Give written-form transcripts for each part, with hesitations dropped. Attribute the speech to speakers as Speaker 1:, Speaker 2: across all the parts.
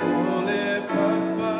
Speaker 1: Ole papa,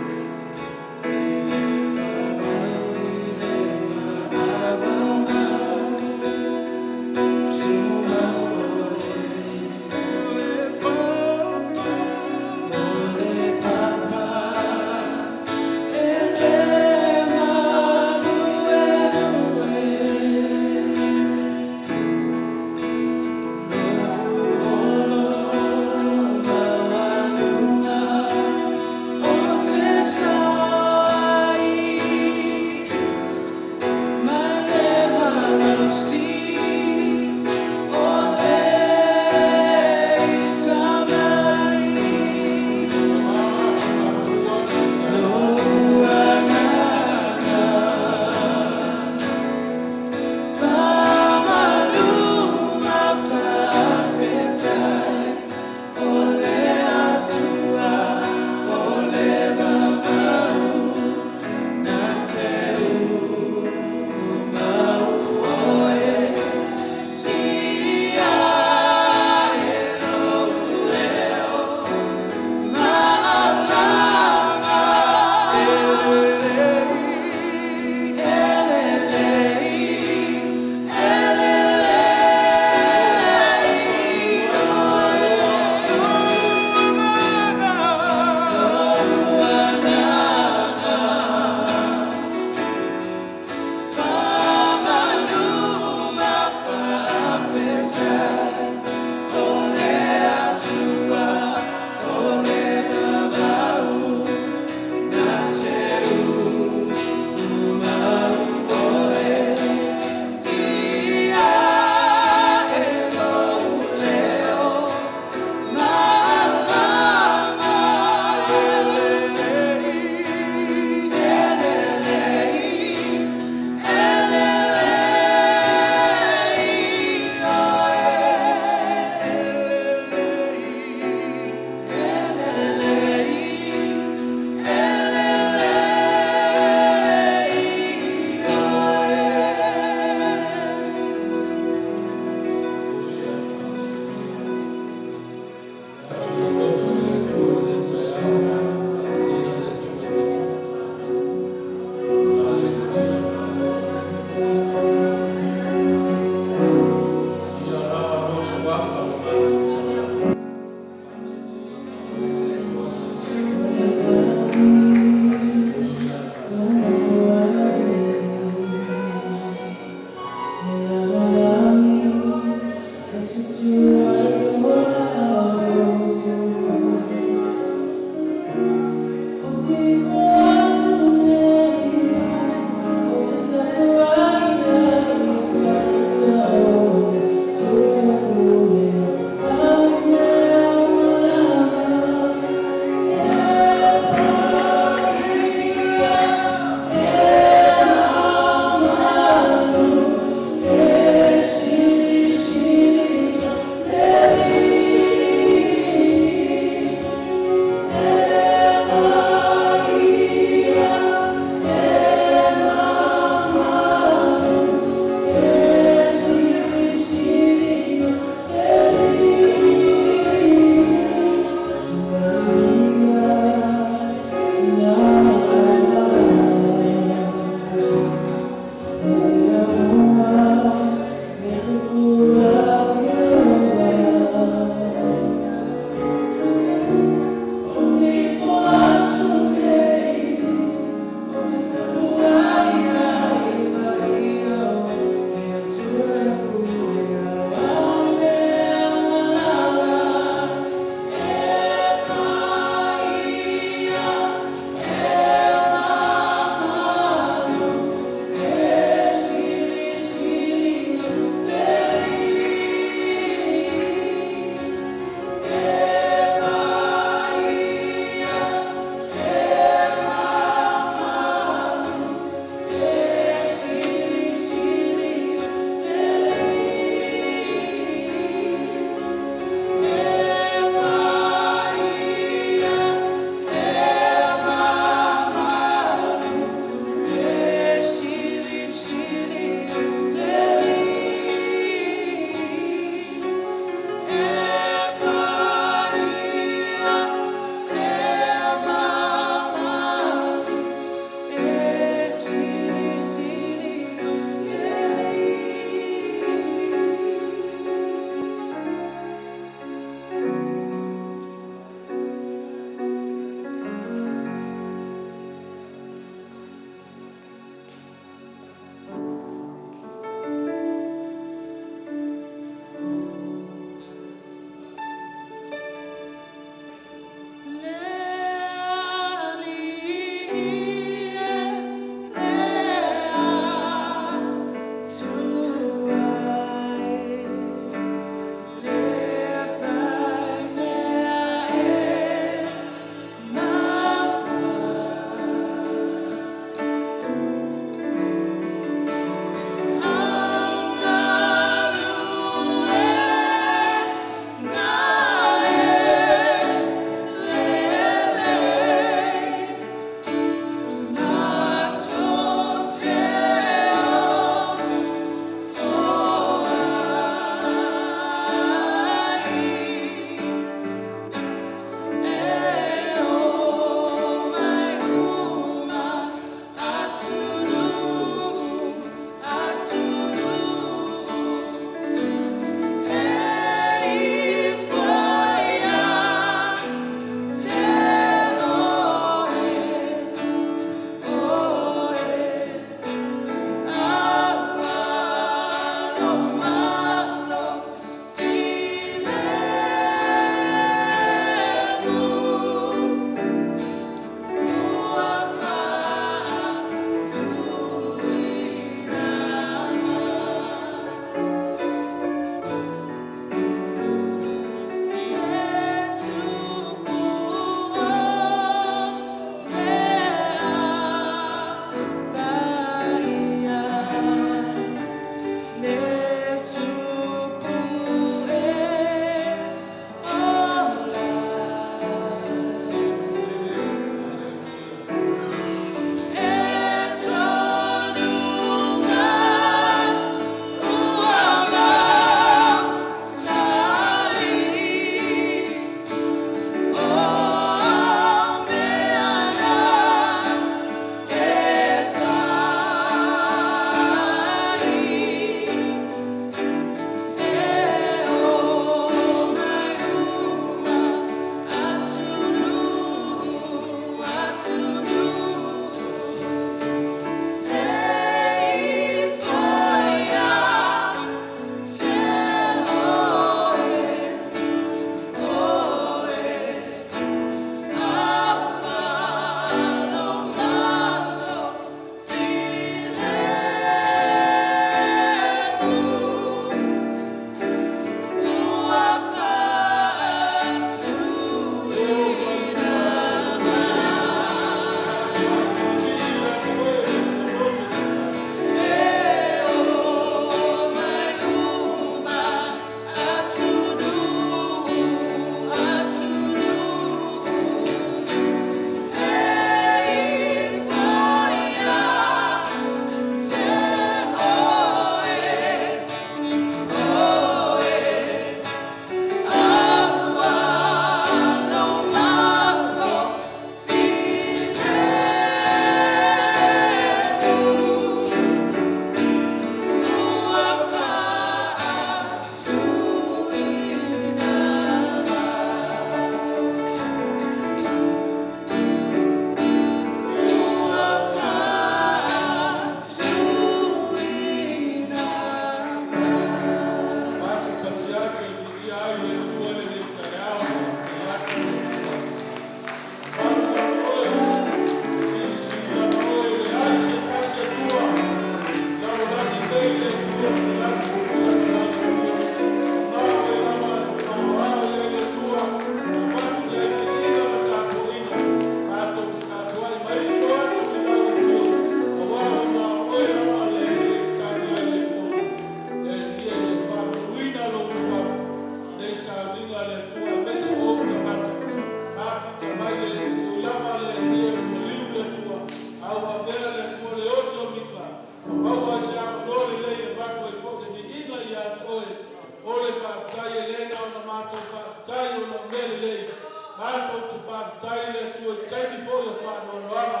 Speaker 1: whakatai le tu e taimi fo yo whanoanoanga,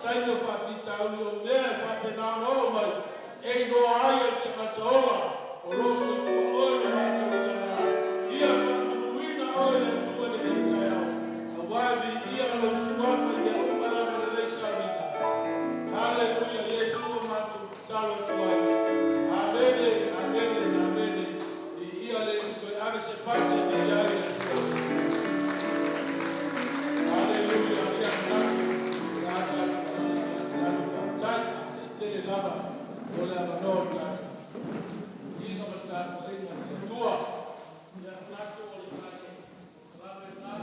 Speaker 1: taimi o whawhitauni o mea whapenao noro mai, e no ai o tangataoa, o loso i kua oe le mātou tana, ia whakamuina oe le tua le nei au, a wavi ia lo suafa ia umalama le le saurina. Haleluia, Yesu o mātou talo tuai. Amene, amene, amene, i ia le utoi ane se pate ni ia le tua. Haleluia, ia natu, rata, nanu whatai, te lava, o le avanota. Inga matata, inga le tua. Ia natu o le kai, lava e nā,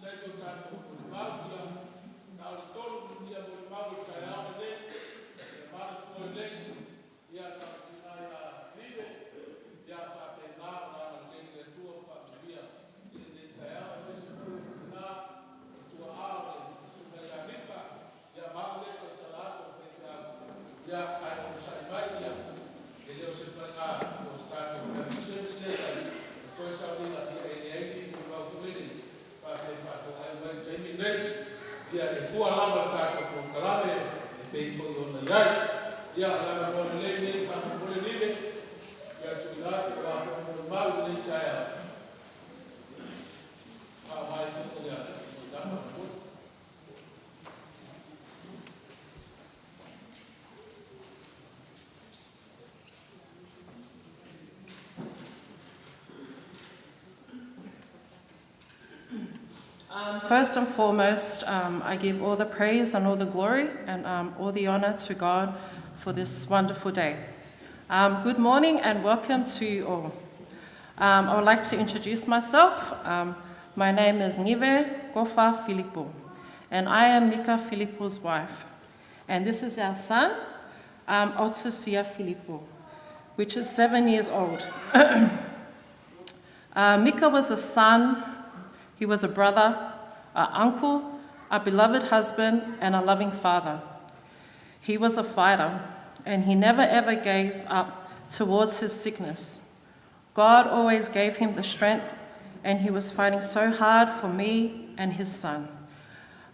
Speaker 1: taiko tatu o le maukia, nā le tolu ia o le mau i kai au le, e mara tua le, ia nā tinai a vive, ia whape nā, nā le tua whapivia, i le kai au, e mese nā, tua au le, suka ia Mika, ia mau le ko talato whekea, ia ai o sai mai ia, e leo se whanga, o tātou whamisens le kai, e toi sa wina i e i mau fuini, whape whato ai mai taimi nei, ia e fua lava tātou ko kalame, e pei fo i ona iai, ia lava kone lei nei whaka kone nive, ia tui lāte wa kone mau nei taia. Pā mai fuko ia, i napa kone.
Speaker 2: First and foremost, I give all the praise and all the glory and all the honor to God for this wonderful day. Good morning and welcome to you all. I would like to introduce myself. My name is Ngive Gofa Filipo, and I am Mika Filipo's wife. And this is our son, Otsusia Filipo, which is 7 years old. Mika was a son, he was a brother, an uncle, a beloved husband, and a loving father. He was a fighter, and he never ever gave up towards his sickness. God always gave him the strength, and he was fighting so hard for me and his son.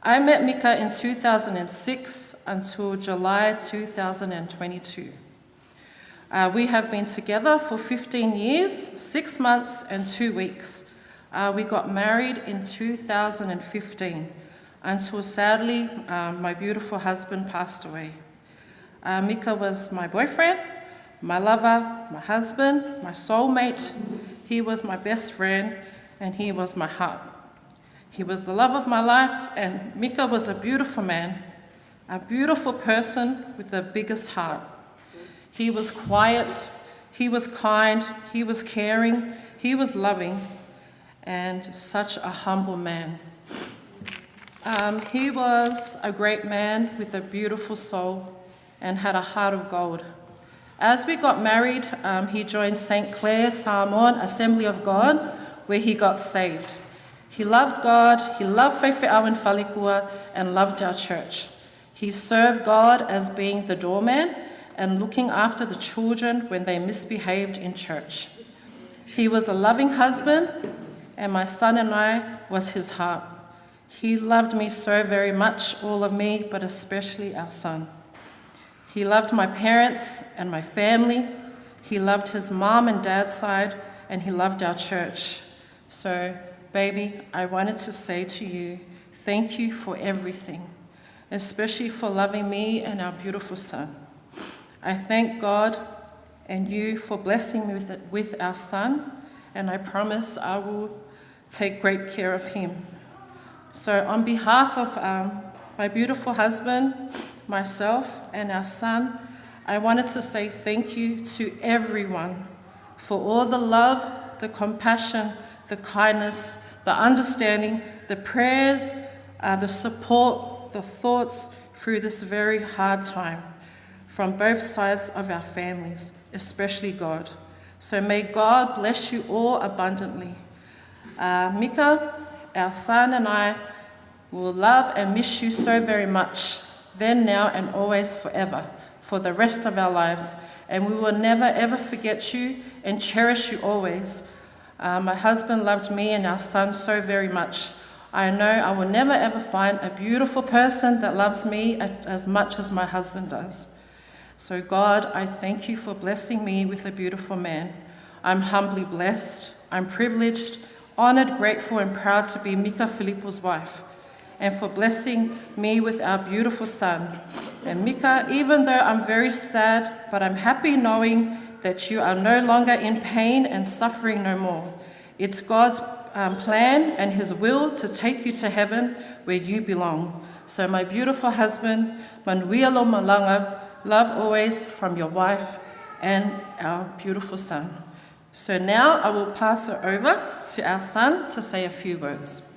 Speaker 2: I met Mika in 2006 until July 2022. We have been together for 15 years, 6 months, and 2 weeks. We got married in 2015 until sadly my beautiful husband passed away. Mika was my boyfriend, my lover, my husband, my soulmate. He was my best friend and he was my heart. He was the love of my life, and Mika was a beautiful man, a beautiful person with the biggest heart. He was quiet, he was kind, he was caring, he was loving, and such a humble man. He was a great man with a beautiful soul and had a heart of gold. As we got married, he joined St. Clair Samoan Assembly of God, where he got saved. He loved God, he loved Whaiwheau Whalikua, and loved our church. He served God as being the doorman and looking after the children when they misbehaved in church. He was a loving husband, and my son and I was his heart. He loved me so very much, all of me, but especially our son. He loved my parents and my family. He loved his mom and dad's side, and he loved our church. So, baby, I wanted to say to you, thank you for everything, especially for loving me and our beautiful son. I thank God and you for blessing me with our son, and I promise I will take great care of him. So on behalf of my beautiful husband, myself, and our son, I wanted to say thank you to everyone for all the love, the compassion, the kindness, the understanding, the prayers, the support, the thoughts through this very hard time from both sides of our families, especially God. So may God bless you all abundantly. Mika, our son, and I will love and miss you so very much, then, now, and always forever, for the rest of our lives. And we will never ever forget you and cherish you always. My husband loved me and our son so very much. I know I will never ever find a beautiful person that loves me as much as my husband does. So God, I thank you for blessing me with a beautiful man. I'm humbly blessed, I'm privileged, honored, grateful, and proud to be Mika Filipo's wife, and for blessing me with our beautiful son. And Mika, even though I'm very sad, but I'm happy knowing that you are no longer in pain and suffering no more. It's God's plan and his will to take you to heaven where you belong. So my beautiful husband, Manuelo Malanga, love always from your wife and our beautiful son. So now I will pass it over to our son to say a few words.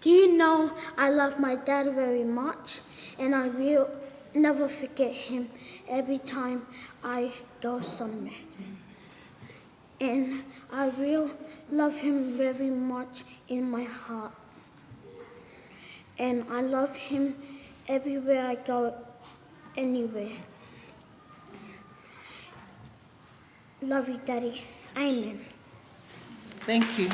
Speaker 3: Do you know I love my dad very much, and I will never forget him every time I go somewhere. And I will love him very much in my heart. And I love him everywhere I go, anywhere. Love you, Daddy. Amen.
Speaker 2: Thank you.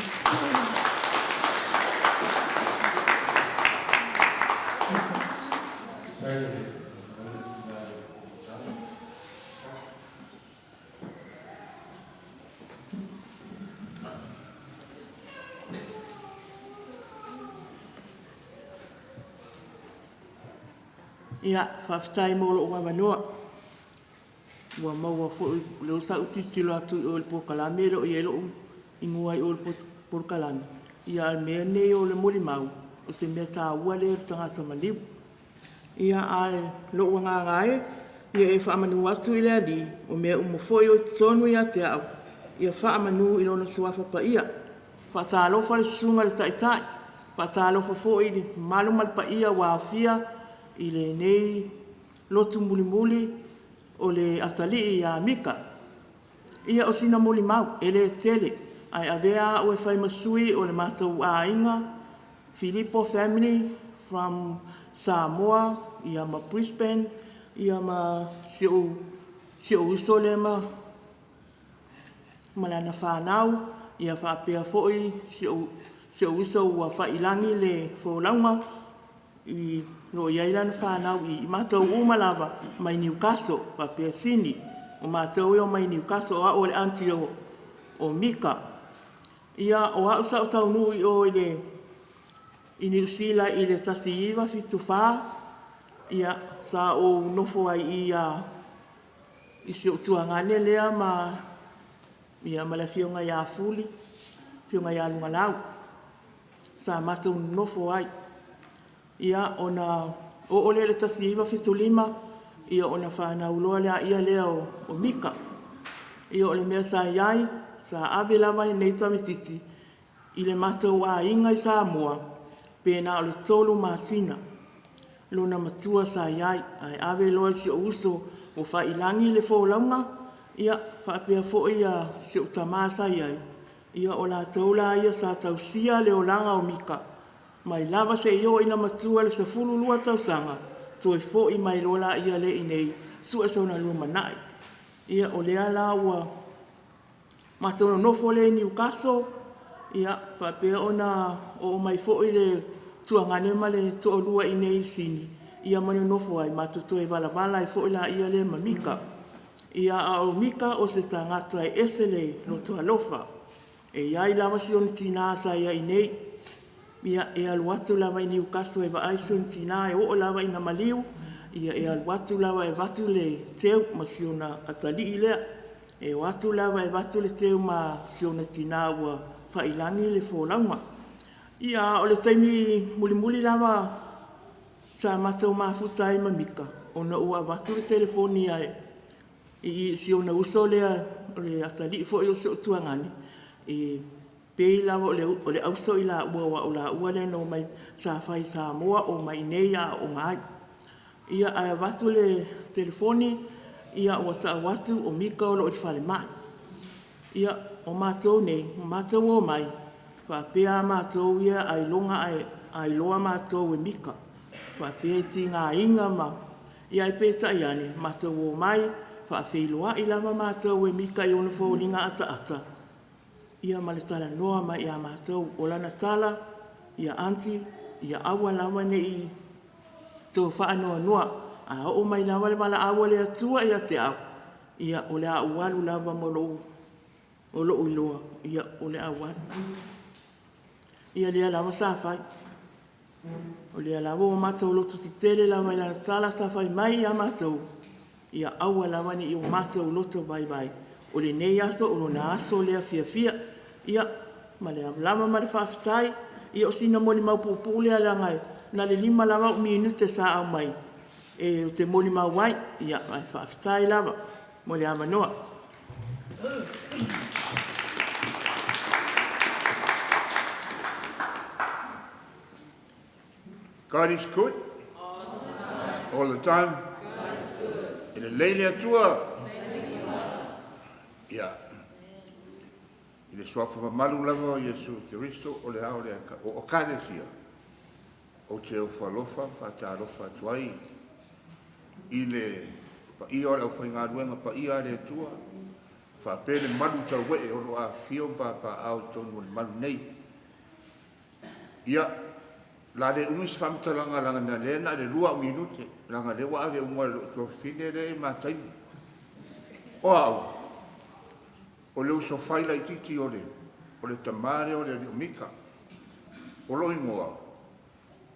Speaker 4: Ia, whawhitai mo lo wawanoa. Ua maua fo leo sa utitilo atu i o le pokalame lo i elo ingua i o le pokalame. Ia al mea nei o le mori mau, o se mea tā ua leo tangata maniu. Ia ai lo wanga ngai, ia e whaamanu atu i lea li, o mea umofoi o tonu ia te au. Ia whaamanu i lona suafa pa ia. Whaatalofa le sunga le taitai. Whaatalofa fo i le malumal pa ia wa fia, i le nei lotu mulimuli o le atali i a Mika. Ia o sina muli mau, e le tele, ai avea o e whai masui o le mātou a inga, Filipo family from Samoa, ia ma Brisbane, ia ma sio uso le ma malana whanau, ia whaapea foi, sio uso ua whailangi le wholaunga, i lo iailan whanau i mātou umalawa mai Newcastle, whapea sini, o mātou eo mai Newcastle a o le anti o Mika. Ia o au sa o taunu i o le i New Zealand i le tasi iwa fitu wha, ia sa o nofo ai i si o tuangane lea ma ia ma le fionga ia fuli, fionga ia lunga lau, sa mātou nofo ai. Ia ona o ole le tasi iwa fitu lima, ia ona whanau loa lea ia lea o Mika. Ia o le mea sa iai, sa awe lawa nei tamititi, i le mātou a inga i Samoa, pēnā o le tolu māsina. Lona matua sa iai, ai awe loa si o uso o whailangi le wholaunga, ia whaapea fo ia si o tamasa iai. Ia o la taula ia sa tausia le o langa o Mika. Mai lava se io ina matua le sa fulu lua tausanga, toi fo i mai lola ia le inei, sua sauna lua manai. Ia o lea la ua matona nofo le Newcastle, ia whapea ona o mai fo i le tuangane ma le toa lua inei sini. Ia mani nofo ai matuto e wala wala i fo i la ia le ma Mika. Ia a o Mika o se tangata e ese le no toa lofa. E iai lava si on tina sa ia inei. Ia e aluatu lava i Newcastle e wa aisun tina e o lava i na maliu. Ia e aluatu lava e watu le teu ma siona atali i lea. E watu lava e watu le teu ma siona tina ua whailangi le wholaunga. Ia o le taimi muli lava sa matau mafutai ma Mika. Ona ua watu le telefoni ai. I siona uso lea o le atali fo i o se o tuangani. E pei lava o le auso i la ua le no mai sa whai Samoa o mai nei a o ngai. Ia a watu le telefoni, ia o ta watu o Mika o lo i whale mai. Ia o mātou nei, o mātou o mai, whapea mātou ia ai longa ai loa mātou e Mika. Whapea ti ngā inga ma, ia i pēta i ane, mātou o mai, whaawhiloa I lava mātou e Mika I ona fōringa ata. Ia ma le tala noa ma ia mātou o lana tala, ia anti, ia awa lava ne I tō whaanoa noa. A o mai lava le wala awa le atua ia te au. Ia o le aualu lava mo lo iloa. Ia o le aualu. Ia lea lava sa whai. O lea lava o mātou lotu ti tere lava I lana tala sa whai mai ia mātou. Ia awa lava ni I o mātou loto vai. O le nei aso o lona aso lea fia. Ia ma le lava ma le whaafitai. Ia o sina moni maupupu lea langai. Na le 5 lava o minute sa au mai. E o te moni mauai. Ia mai whaafitai lava. Mo le ama noa.
Speaker 5: God is good. All the time.
Speaker 2: God is good.
Speaker 5: In a lele atua. Ia. I le swafa mamalu lava o Yesu Kiristo o le hao le o karesia. O te o whalofa, whatarofa tuai. I le pa ia o le whainga ruenga pa ia le tua. Whapele malu tau we o loa fio pa au tonu le malu nei. Ia. La de umis famta langa na lena de 2 minute langa de wa ave unga lo fine de matai o au o lo so fai la titi o le tamare o le Mika o lo ingoa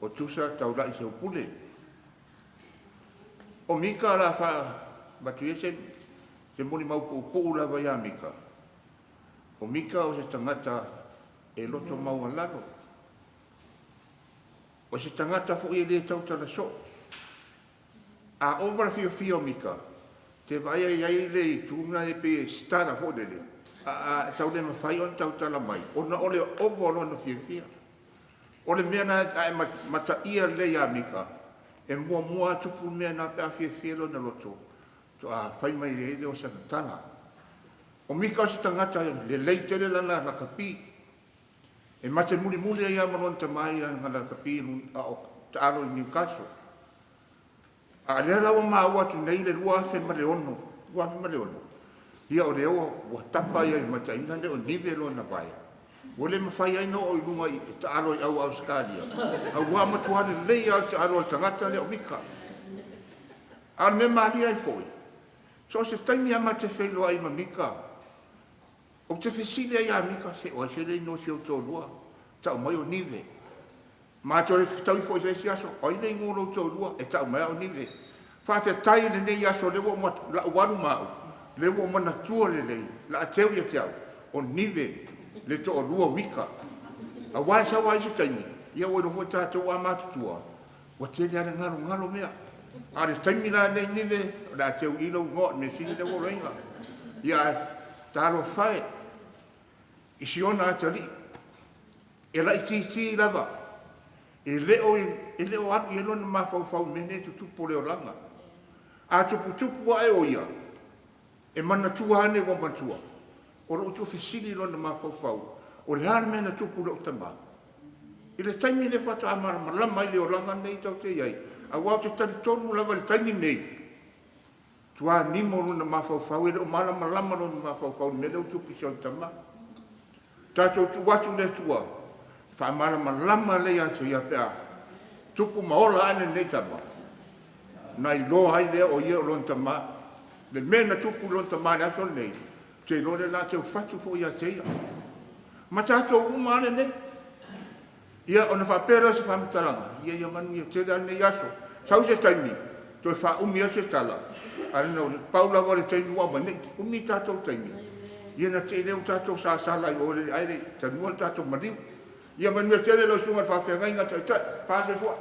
Speaker 5: o tusa taula I se pule o Mika la fa batuese se moni mau po la va ya Mika o Mika o se tangata e loto mau alano o se tangata fo I le tau tala so. A omara fio Mika. Te vai ai le tūna e pe stara fo dele. A tau le mawhai on tau tala mai. O na ole ovo na fio. O le mea na mata ia le a Mika. E mua tupu mea na pe a fio lo na loto. To a whai mai le o sa tala. O Mika o se tangata le leitere lana la kapi. E mate muli ai amanon tamai ngala kapi o taalo I Newcastle. A lea lawa maua tu nei le lua fe maleono. Ia o leo wa tapa ia mata inga ne o nivelo na vai. Wole mawhai ai no o ilunga I taalo I au Australia. A ua matuane lei au taalo tangata le o Mika. A me mali ai foi. So se taimi ama te whailo ai ma Mika. O te whesile ai a Mika se o se lei no se o tō lua. Tau mai o nive. Ma tau I fo I se aso. O I lei ngō tō lua e tau mai o nive. Whawhia tai le nei aso le wo la waru mau. Le wo mana tua le lei. La ateu ia te au. O nive le tō lua Mika. A wai sa wai se taimi. Ia o no fo tātou a matutua. Wa te le ana ngalo mea. A le taimi la nei nive. La ateu ilo ngō me sini le wo loinga. Ia taro whae. I si ona atali. E la iti lava. E leo atu I lona mawhau mene tu tupu leo langa. A tupu a e o ia. E mana tua ane wampantua. O lo tu fisili lona mawhau. O le hana mena tupu leo tama. I le taimi le whata amara malama I leo langa nei tau te iai. A wau te tari tonu lava le taimi nei. Tua nimo lona mawhau. E leo malama lona mawhau. Me leo tupu si on tama. Tātou tu watu le tua. Whamara malama le aso ia pēr. Tupu maola ane nei tama. Nai lo hai lea o ia o lon tama. Le mena tupu lon tama le aso nei. Te lo le la teo fatu fo ia te ia. Ma tātou uma ane nei. Ia ona whapera se whamitaranga. Ia manu ia te ane nei aso. Sau se taimi. Toi wha umi a se tala. Alena o Paula wale taimi wama nei. Umi tātou taimi. Ia na te leo tātou sa sala I ore aere, ta nuan tātou mariu. Ia manu te le lo sunga whawhiangai ngā tai, whāse fua.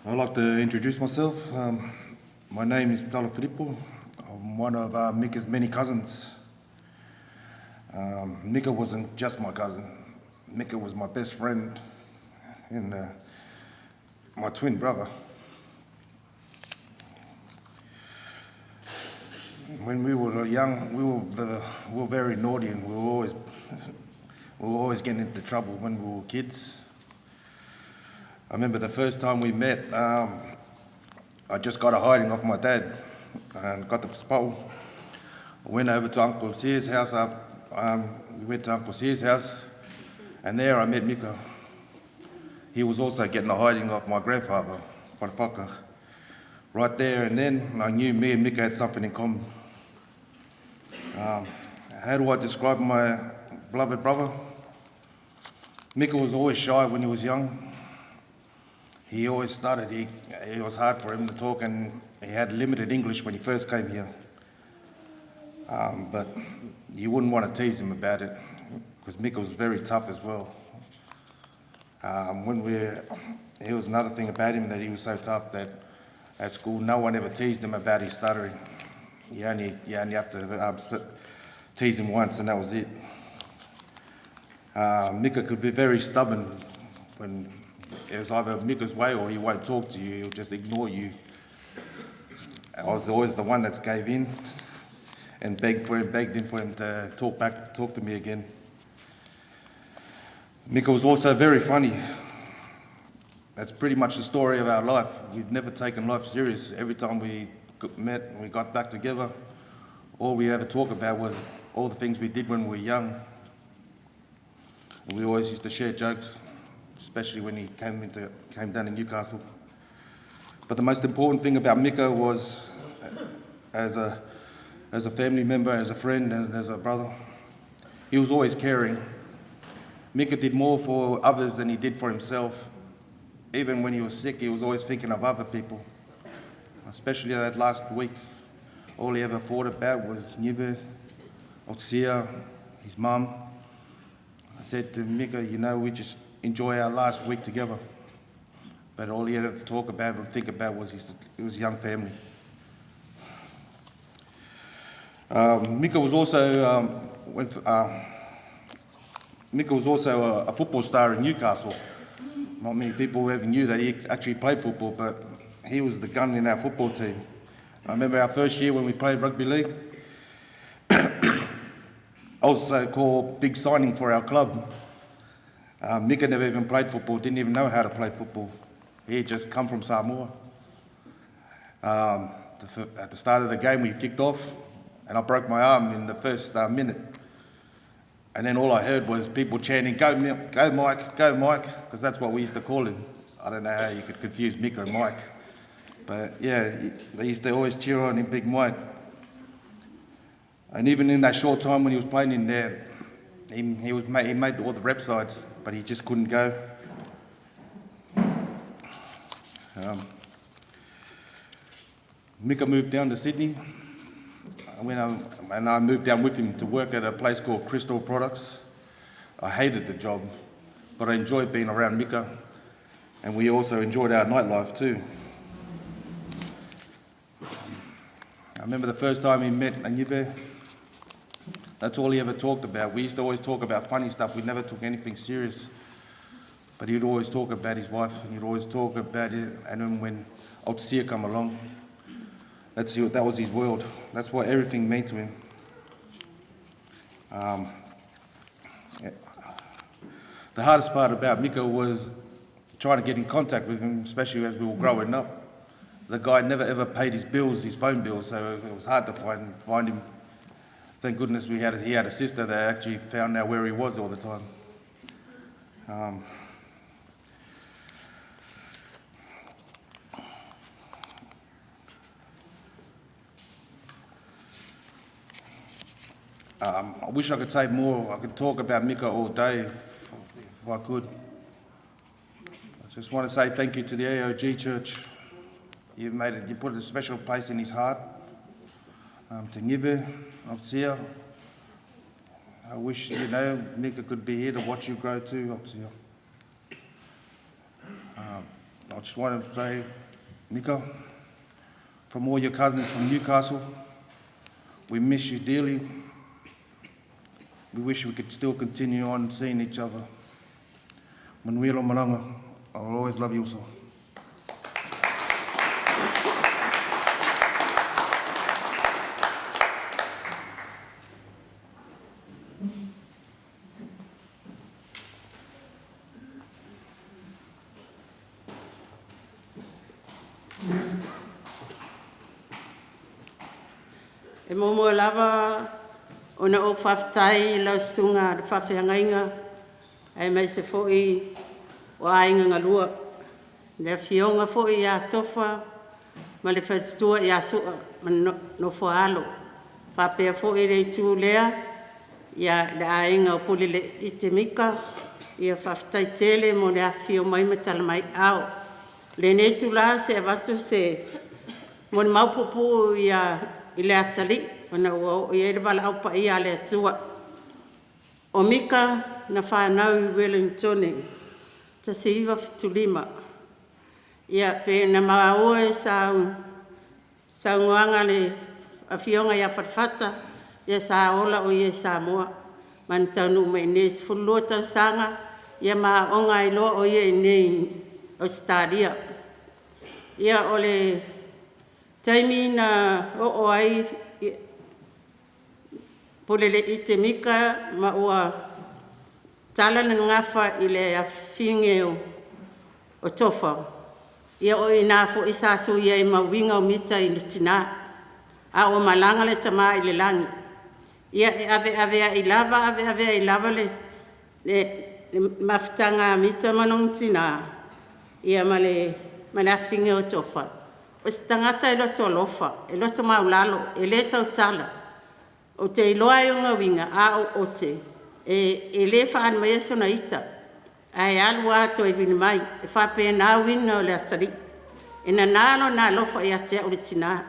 Speaker 6: I'd like to introduce myself. My name is Filipo. I'm one of Mika's many cousins. Mika wasn't just my cousin. Mika was my best friend and my twin brother. When we were young, we were very naughty, and we were always getting into trouble when we were kids. I remember the first time we met, I just got a hiding off my dad and got the spell. I went over to Uncle Sear's house. We went to Uncle Sear's house, and there I met Mika. He was also getting a hiding off my grandfather, Whanawhaka. Right there and then, I knew me and Mika had something in common. How do I describe my beloved brother? Mika was always shy when he was young. He always started, it was hard for him to talk, and he had limited English when he first came here. But you wouldn't want to tease him about it, because Mika was very tough as well. It was another thing about him, that he was so tough that at school no one ever teased him about his stuttering. You only have to tease him once, and that was it. Mika could be very stubborn when it was either Mika's way or he won't talk to you, he'll just ignore you. I was always the one that gave in and begged him for him to talk to me again. Mika was also very funny. That's pretty much the story of our life. We've never taken life serious. Every time we met and we got back together, all we ever talked about was all the things we did when we were young. We always used to share jokes, especially when he came down to Newcastle. But the most important thing about Mika was, as a family member, as a friend, and as a brother, he was always caring. Mika did more for others than he did for himself. Even when he was sick, he was always thinking of other people. Especially that last week, all he ever thought about was Nive, Otsia, his mum. I said to Mika, we just enjoy our last week together. But all he had to talk about and think about was his young family. Mika was also a football star in Newcastle. Not many people ever knew that he actually played football, but he was the gun in our football team. I remember our first year when we played rugby league. Also called big signing for our club. Mika never even played football, didn't even know how to play football. He had just come from Samoa. At the start of the game, we kicked off, and I broke my arm in the first minute. And then all I heard was people chanting, go Mike, because that's what we used to call him. I don't know how you could confuse Mika and Mike. But yeah, they used to always cheer on him, Big Mike. And even in that short time when he was playing in there, he made all the rep sides, but he just couldn't go. Mika moved down to Sydney. And I moved down with him to work at a place called Crystal Products. I hated the job, but I enjoyed being around Mika, and we also enjoyed our nightlife too. I remember the first time he met Anyibe, that's all he ever talked about. We used to always talk about funny stuff, we never took anything serious. But he'd always talk about his wife, and he'd always talk about it, and then when Otsia come along, that was his world. That's what everything meant to him. The hardest part about Mika was trying to get in contact with him, especially as we were growing up. The guy never ever paid his bills, his phone bills, so it was hard to find him. Thank goodness he had a sister that actually found out where he was all the time. I wish I could say more. I could talk about Mika all day if I could. I just want to say thank you to the AOG Church. You put a special place in his heart. To Nive, Otsia. I wish, Mika could be here to watch you grow too, Otsia. I just want to say, Mika, from all your cousins from Newcastle, we miss you dearly. We wish we could still continue on seeing each other. Manuelo Malanga, I will always love you also.
Speaker 7: E momo lava ona o whaftai lau sunga whawhiangainga ai mai se fo'i o ainga ngalua. Le fionga fo'i a tofa ma le whatua i a sua ma no fo'alo. Whapea fo'i le tu lea ia le ainga o Puleleite Mika ia whaftai tele mo le a fio mai me tala mai ao. Le netu la se avatu se mo le maupupu ia i le atali, ona ua o ia le wala au pa ia le atua. O Mika na whanau i Wellingtone, ta se iwa fitulima. Ia pe na maua e sa nguanga le a fionga ia whatwhata, ia sa ola o ia sa moa. Man taunu mai nes fulua tau sanga, ia maa onga i loa o ia i nei o stadia. Ia o le taimi na o ai Puleleite Mika ma ua tala na ngafa i le a finge o tofa. Ia o ina fo isa su ia i mawinga o mita i le tina. A o malanga le tama i le langi. Ia e ave i lava le mafutanga mita manong tina. Ia ma le a finge o tofa. O se tangata e loto alofa, e loto maulalo, e le tau tala. O te iloa e unga winga, a o te. E le whaan mai aso na ita. Ai alu ato e vini mai, e whape na wina o le atari. E na nalo na lofa i atea o le tina.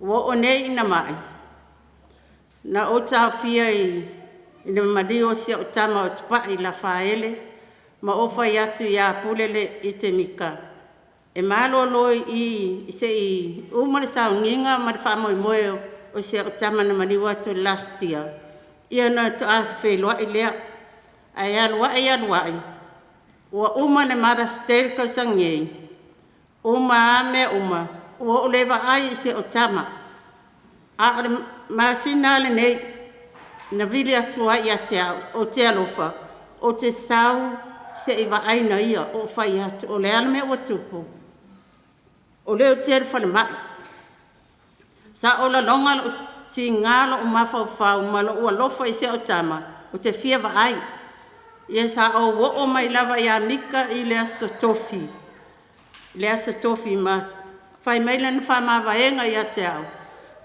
Speaker 7: Wo o nei ina mai. Na o tau fia i na madio sia o tama o tupa i la whaele, ma ofa i atu i a Puleleite Mika. E malo loi i se i umare sa nginga ma fa Moimoi o se o tama na maniwa to last year. Ia na to a whelua i lea. Ai alua. Ua uma ne mara stel ka sangei. Uma ame uma. Ua uleva ai se o tama. A masina le nei. Na vili atua i atea o te alofa. O te sau se iwa aina ia o fai atu. O le alame o tupu. O leo tere whale mai. Sa ola longa ti ngalo o mawhau malo ua lofa i se o tama. O te fia wa ai. Ia sa o wo o mai lava i a Mika i le aso tofi. Le aso tofi ma. Whai mai lana wha mawaenga i a te au.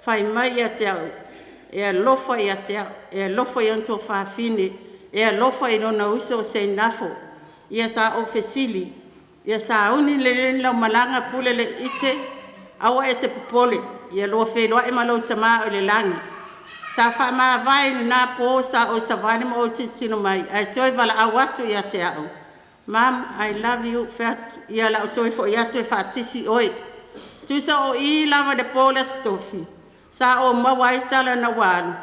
Speaker 7: Whai mai i a te au. E a lofa i a te au. E a lofa i anto whaafine. E a lofa i lona uso o se nafo. Ia sa o fesili. Ia sa uni le lau malanga Puleleite, awa e te popole, ia loa whelua e malau tama o le langi. Sa wha maa vai na po sa o sa vani mo o titino mai, ai toi wala awatu ia te au. Mom, I love you, ia la o toi fo ia toi whaatisi oi. Tusa o i lava de pola stofi, sa o mawai tala na walu.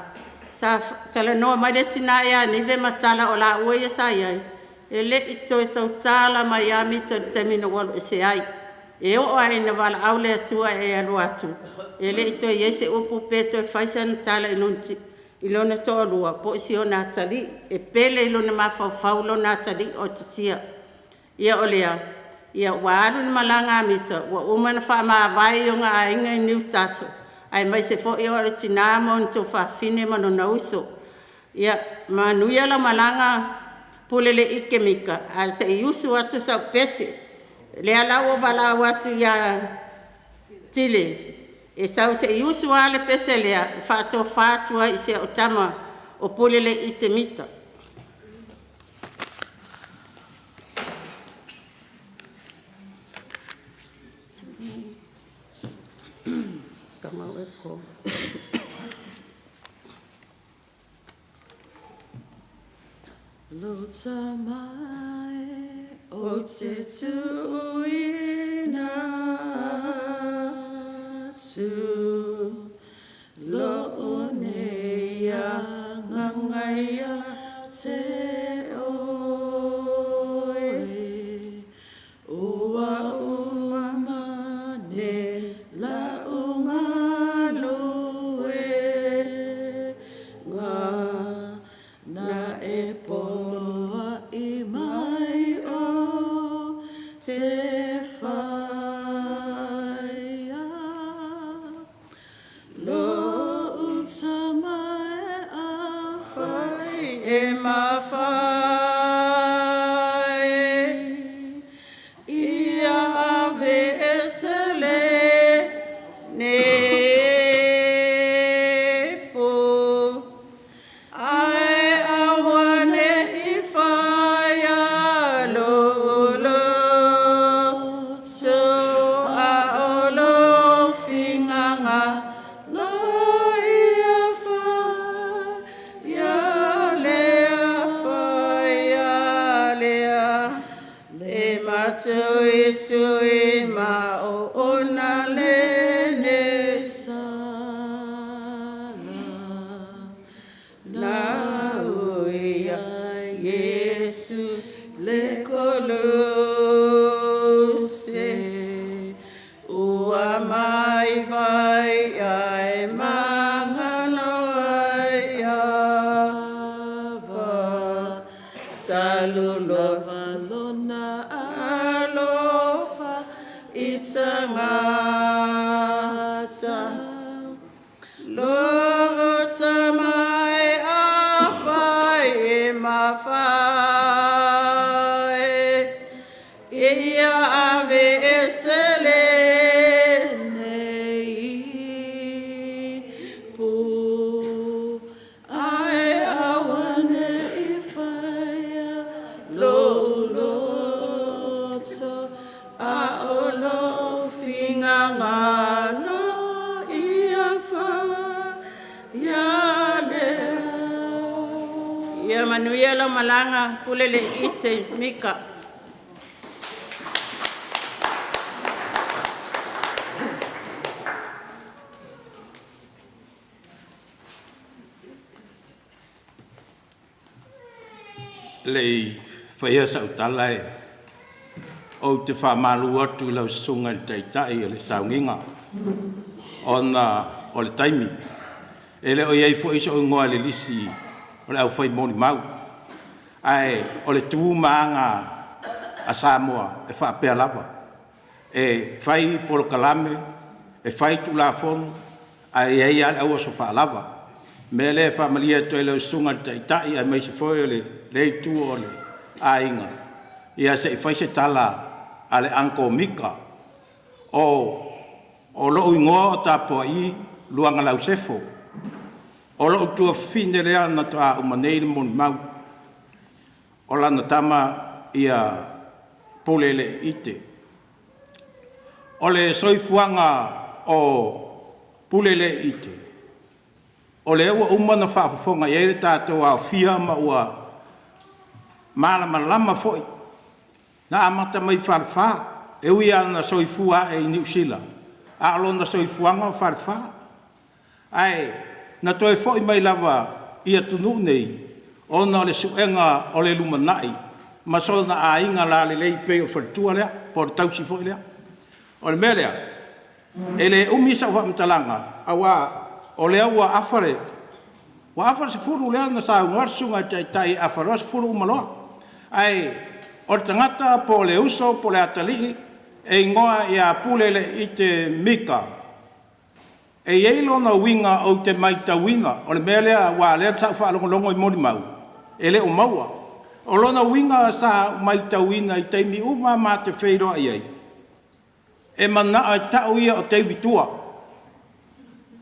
Speaker 7: Sa tala noa mai le tina ia nive matala o la ue ia sa iai. E le ito e tau tala mai ami to temina walu e se ai. E o ai na wala au le atua e alu atu. E le ito e se upu peto e whaisana tala inunti. Ilona to alua, po isi o natali. E pele ilona mawhau lo natali o te sia. Ia o lea. Ia waaru ni malanga amita. Wa umana wha maa vai o ngā inga i niu taso. Ai mai se fo i o le tinamo nto whaafine mano na uso. Ia manuia la malanga Puleleite Mika, a se iusu atu sa pese. Le alawa wala watu ya tile. E sau se iusu ale pese lea, whaato whaatua i se otama o Puleleite Mika. Kamau e ko.
Speaker 2: Lota mai o te tuina tu lo nea ngangaia te oe ua umane la unga lue ngā na e poloa i mai o te whaia lo
Speaker 7: e mawhai ia ave esele ne po ai awane I whaia lolo so a olo finganga no ia whaia lea le matui tui ma o ona lene sana na uia Yesu le kolose ua mai vai ai mangano ai ava salulova lona alofa itangata lo samai afai mafai ia ave esele nei pu ai awane ifaya lo so a olo finganga no ia fa ia manuela malanga Puleleite Mika.
Speaker 8: Lei whaia sa utalai o te whamalu atu lau sunga taitai le saunginga ona o le taimi ele o iei fo iso ngoa le lisi o le au whai moni mau ai o le tū maanga a Samoa e whapea lava e whai polo kalame e whai tu la fono ai ei al au so wha me le whamalia to ele sunga taitai ai mai se foi le tu o le ainga ia se whai se tala ale anko Mika o lo ingoa o tapo I luanga lau sefo o lo tua fine rea na toa umanei le moni mau o lana tama ia Puleleite o le soifuanga o Puleleite o le ua umana whaafafonga i ere tātou a fia ma ua malama lama foi na amata mai wharwha e ui ana soifua e New Zealand a alona soifuanga wharwha ai na toi foi mai lava ia tunu nei ona o le suenga o le lumanai ma so na a inga la le leipe o whartua lea por tausi foi lea o le melea ele umisa wa mtalanga awa o le ua afare wa afare se furu lea na sa ngarsunga tai afare se furu umaloa ai o tangata po le uso po le atali e ngoa ia Puleleite Mika e yeilo na winga o te maita winga o le melea wa le tau whaalongolongo I moni mau ele o maua o lona winga sa maita winga I teimi uma ma te wheiroa iei e mana a tau ia o te vitua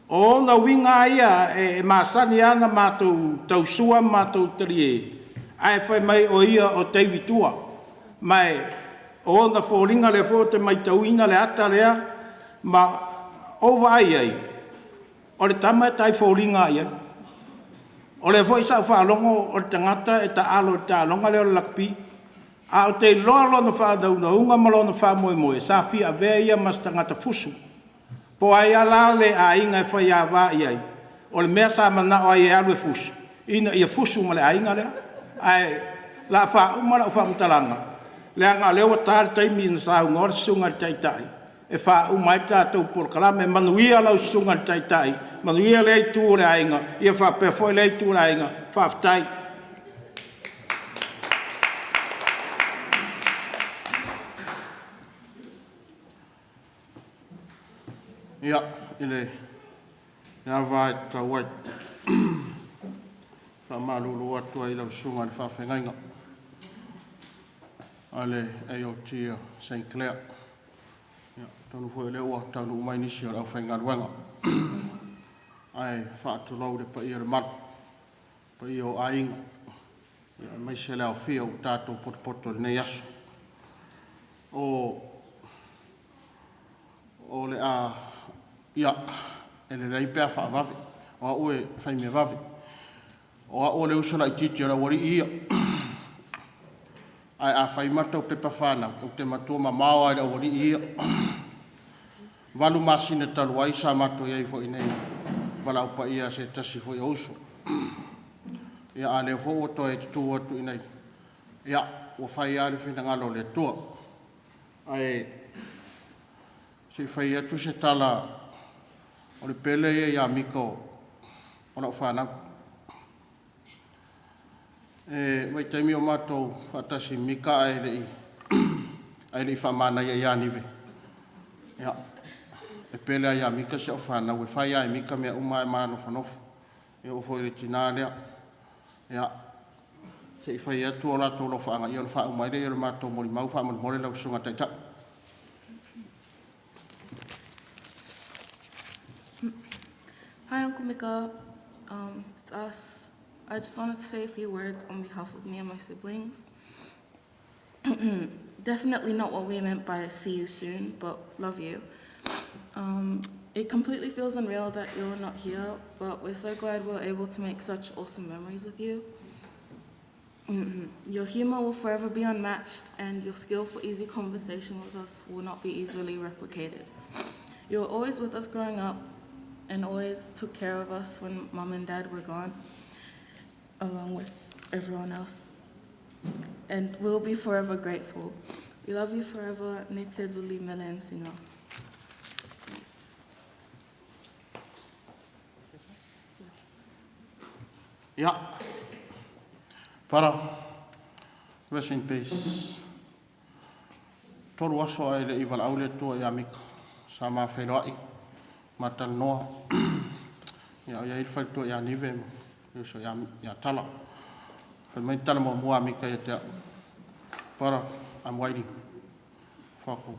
Speaker 8: o na winga ia e masani ana mātou tausua mātou tarie ai whai mai o ia o te vitua mai o na whoringa le fo te maita winga le ata lea ma o vai ai o le tama e tai whoringa ia o le fo isa whaalongo o le tangata e ta alo ta longa leo lakpi a o te loalo na whaadau na unga malo na wha Moimoi sa fi a vea ia mas tangata fusu po ai ala le a inga e whai a wā iai o le mea sa mana o ai e alu e fusu ina ia fusu ma le a inga lea ai la wha umara o wha mtalanga le anga leo tāre taimi na sa unga sunga taitai e wha umai tātou por kalame manuia lau sunga taitai manuia le tu o le a inga ia wha pefoi le tu o le a inga wha aftai
Speaker 5: Ia, ele. Ia vai ta wai.
Speaker 1: ka malulu atu ai lau sunga le whawhengainga. Ale AOT St. Clair. Tonu fwoi le ua tanu umai nisi o lau whaingaruanga. Ai whaatu lau le pa ia le maru. Pa ia o ainga. Mai se leo fia o tātou poto le nei aso. O le a ia e le rei pēr wha wawe. O a ue whai me wawe. O a o le usala i titi o la wari ia. Ai a whai matau pepa whana. O te matua ma mao ai la wari ia. Walu masine talu ai sa mato iai fo inei. Wala upa ia se tasi fo i oso. Ia a le fo o toi te tu atu inei. Ia o whai a le whina ngalo le tua. Ai se whai atu se tala o le pele ia Mika o na whanau. Mai taimi o matou whatasi Mikaele i whamana ia nive. Ia. E pele ia Mika se o whanau. E whai ai Mika mea uma e mano whanofu. E o fo i le tina lea. Ia. Se i whai atu o lato lo whaanga. Ia o wha umaire i le matou mori mau wha mori lau sunga taita.
Speaker 9: Hi, Uncle Mika. It's us. I just wanted to say a few words on behalf of me and my siblings. Definitely not what we meant by see you soon, but love you. It completely feels unreal that you're not here, but we're so glad we're able to make such awesome memories with you. Your humor will forever be unmatched, and your skill for easy conversation with us will not be easily replicated. You were always with us growing up, and always took care of us when Mom and Dad were gone, along with everyone else. And we'll be forever grateful. We love you forever. Nete luli mele and singa.
Speaker 1: Ia. Para. Rest in peace. Toru aso ai le iwala aule tua ia Mika. Sama whairoai. Matal noa. Ia ia irwhai tua ia nive. Iuso ia tala. Whai mai tala mo mua Mika ia te. Para. I'm waiting. Whaku.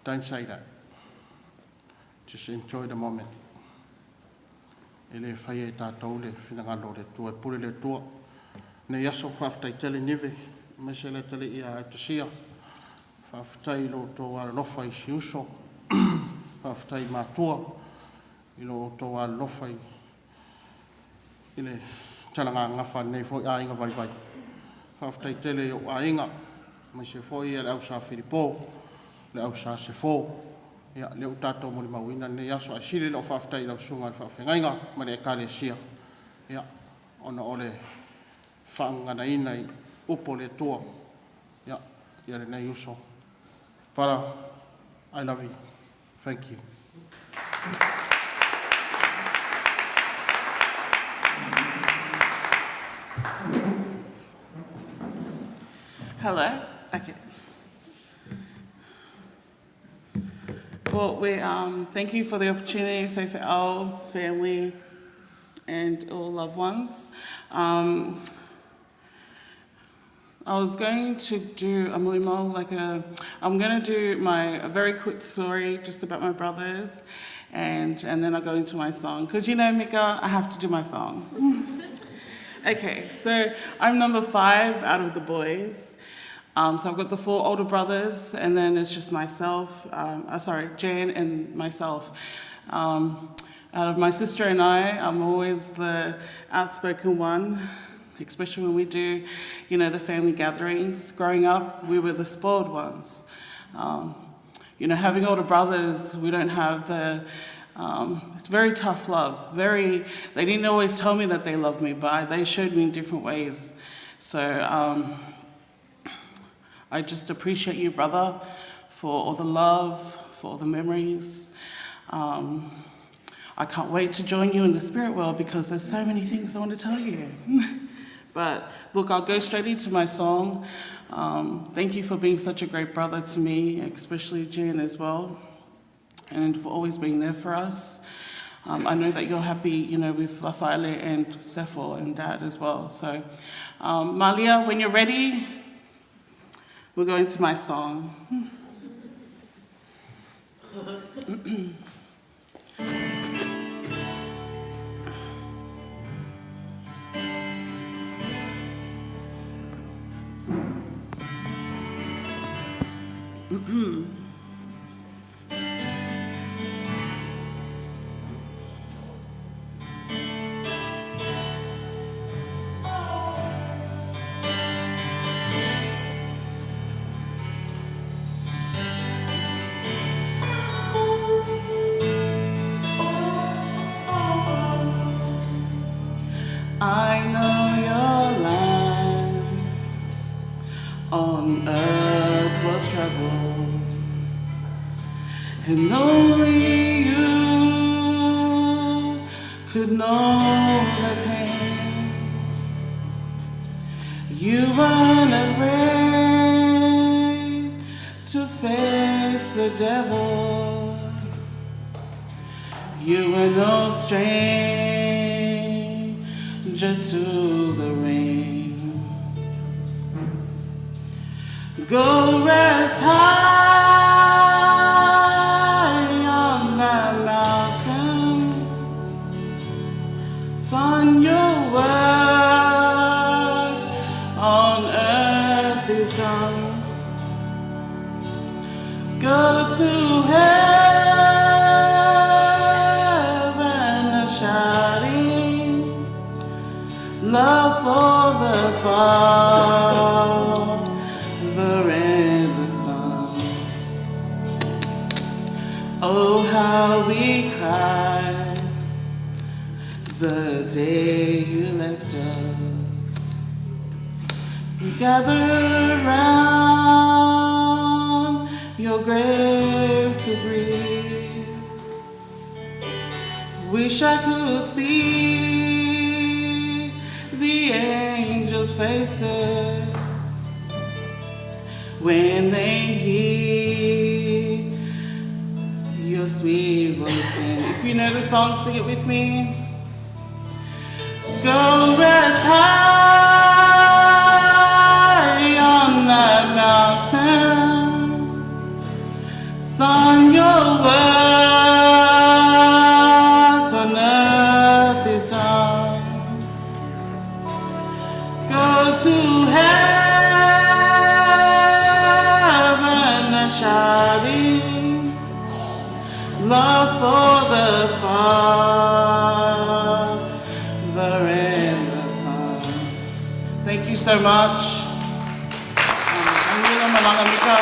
Speaker 1: Don't say that. Just enjoy the moment. Ele whai e tātou le whinangalo le tua. Pure le tua. Ne yaso whaftai tele nive. Mese le tele ia e te sia. Whaftai lo tō ara lofa I si uso. Whaftai mātua. I lo tō ara lofa I le talanga ngawha nei fo a inga vai vai. Whaftai tele o a inga. Mese fo I le au sa Filipo. Le au sa se fo. Ia le utato mo le mauina ne yaso a sile lo whaftai lau sunga le whawhengainga ma le kale sia. Ia ona ole whaangana inai upo le tua. Ia ia le nei uso. Para, I love you. Thank you.
Speaker 10: Hello. Okay. Well, we thank you for the opportunity, Whewhiao family, and all loved ones. I was going to do a Moimoi, I'm going to do a very quick story just about my brothers, and then I'll go into my song. Because you know, Mika, I have to do my song. Okay, so I'm number 5 out of the boys. So I've got the 4 older brothers, and then it's just myself, Jan and myself. Out of my sister and I'm always the outspoken one, especially when we do, the family gatherings. Growing up, we were the spoiled ones. Having older brothers, we don't have the, it's very tough love. They didn't always tell me that they loved me, but they showed me in different ways. So, I just appreciate you, brother, for all the love, for all the memories. I can't wait to join you in the spirit world because there's so many things I want to tell you. But look, I'll go straight into my song. Thank you for being such a great brother to me, especially Jen as well, and for always being there for us. I know that you're happy, with Rafaele and Sefo and Dad as well. So, Malia, when you're ready, we're going to my song. I know your life on earth was troubled, and only you could know the pain. You weren't afraid to face the devil. You were no stranger to the rain. Go rest high on that mountain. Son, your work on earth is done. Go to heaven shouting love for the Father and the Son. Oh, how we cried the day you left us. We gathered round your grave to grieve. Wish I could see the angels' faces when they hear your sweet voice sing. If you know the song, sing it with me. Go rest high on that mountain. Son, your work on earth is done. Go to heaven shouting love for the Father and the Son. Thank you so much. Mika.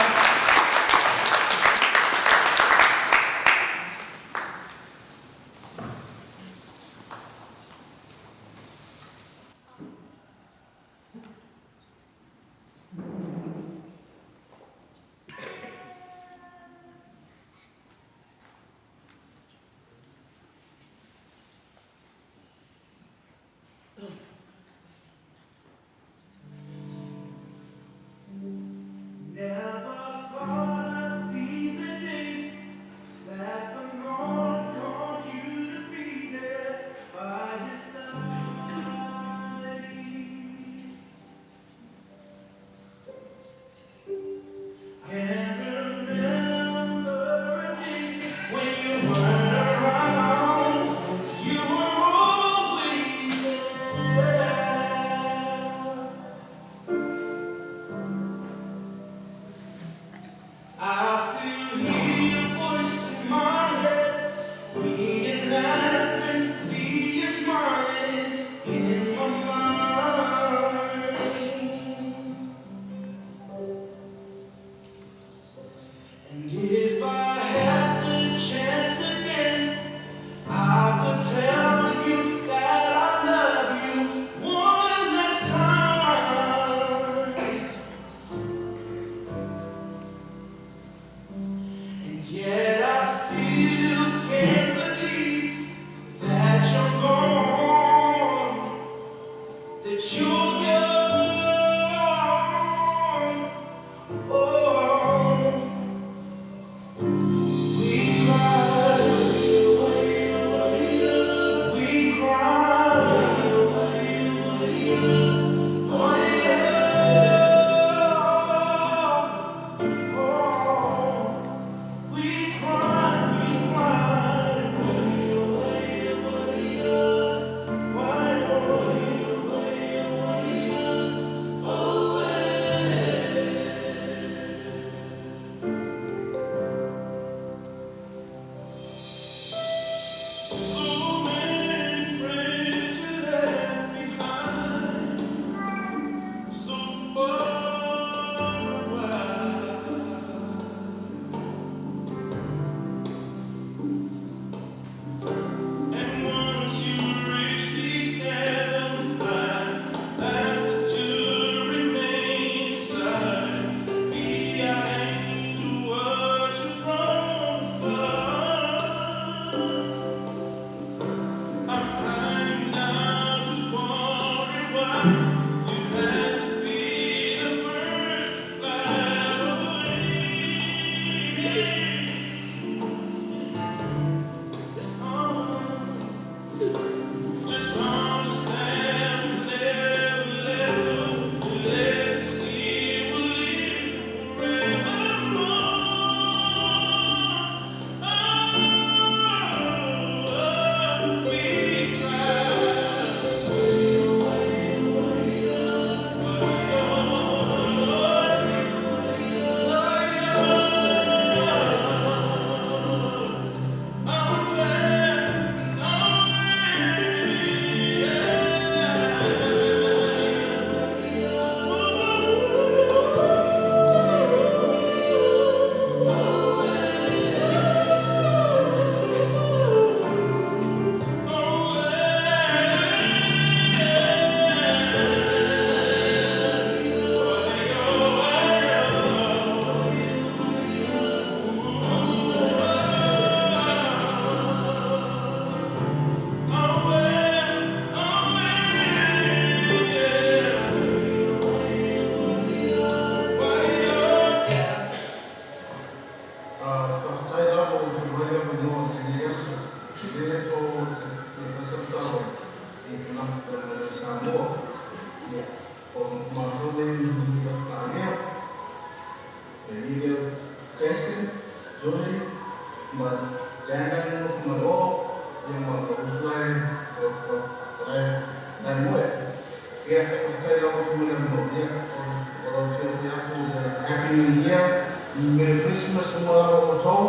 Speaker 1: Merry Christmas semua orang tahu.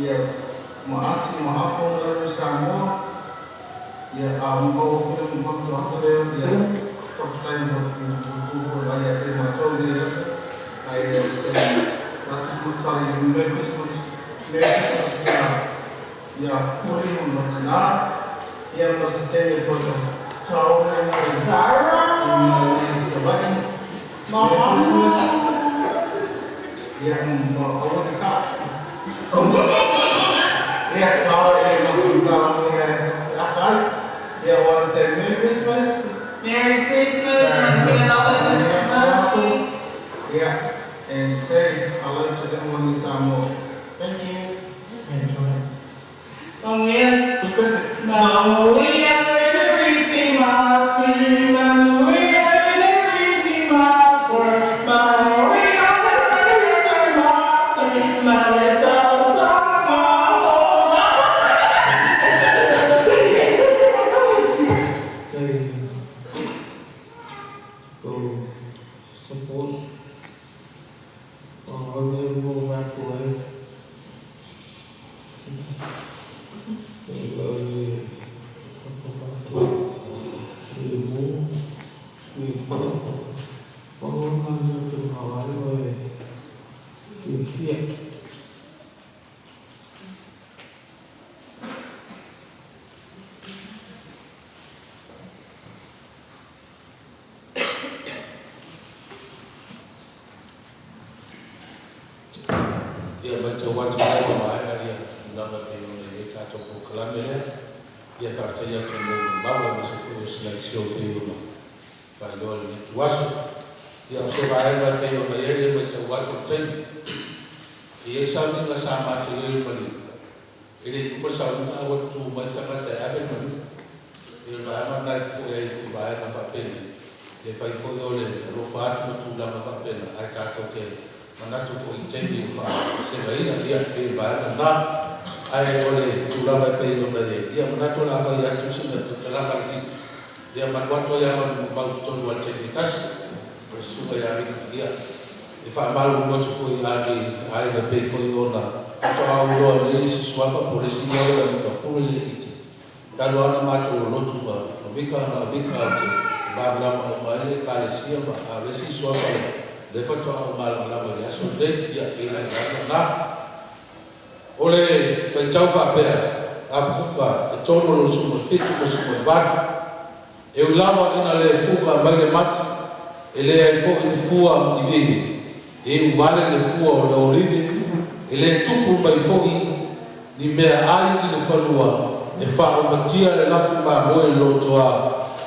Speaker 1: Ya, maaf orang Samoa. Ya, mau kita mau tuan tu ya. First time untuk ayat saya tahu dia. Ayat saya. That's good time. Merry Christmas. Merry Christmas ya. Ya, puri mengenal. Ya, mesti jadi foto. Tahu yang Sarah. Ini sebagai Merry Christmas. Yang mau dekat, ya kalau yang mau akan, ya orang say Merry Christmas,
Speaker 11: Merry Christmas,
Speaker 1: yeah, and say hello to them when you more. Thank you.
Speaker 12: Ia baca wajib saya mai dia nama ini dia kata proklamer dia kata dia temu bawa masuk seleksi itu kalau ni tuasu dia sebagai baca dia baca wajib saya dia sami bersama dia beli ini bersama waktu macam-macam ada beli dia bawa nak itu bawa apa pen dia fai oleh kalau fatu tu dalam apa pen akan okey mana tu foi jadi se veía dia que va a andar ai ole chula vai pe no de dia mana tu la vai a tu se tu tela parti dia man quanto ya man mau tu wa te tas suba ya dia e fa mal mo tu foi ai va pe foi ona tu a ulo ni si swafa por esi no la ka Puleleite ka lo ana ma tu lo tu ba Mika te ba bla ma le ka le sia ba a vesi swafa le foto au malam ya so de ya ila na ole fe tau fa pe apuka e tono lo sumo fitu lo sumo va e ulama ina le fuga mai mat ele ai fo in fua i vini e vale le fua o olive ele tupu mai fo ni me ai le falua e fa o matia le lafu ma mo e lo toa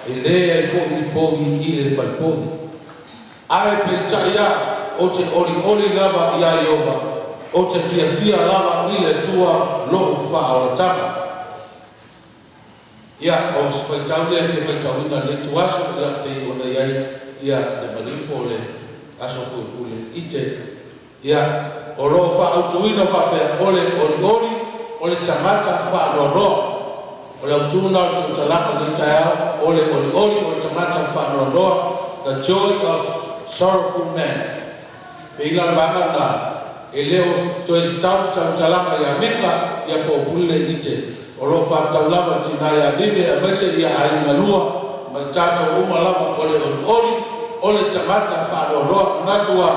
Speaker 12: ele ai fo i povi i le falpovi ai pe chaia o te oli lava ia ioba o te fia lava i le tua lo fa o tama ia o se tau le fia tau ina le tuaso ia pe o le ia le malimpo le aso pule ite ia o lo fa autuina fa pe ole o le chamata fa no o le autuna tu talaka le taia ole o le chamata fa no the joy of sorrowful man. Bila bangana eleo to tau talama ya Mika ya po Puleleite. Olo fa talama tina ya dile ya mese ya ai malua matato umalama ole chamata fa ro natua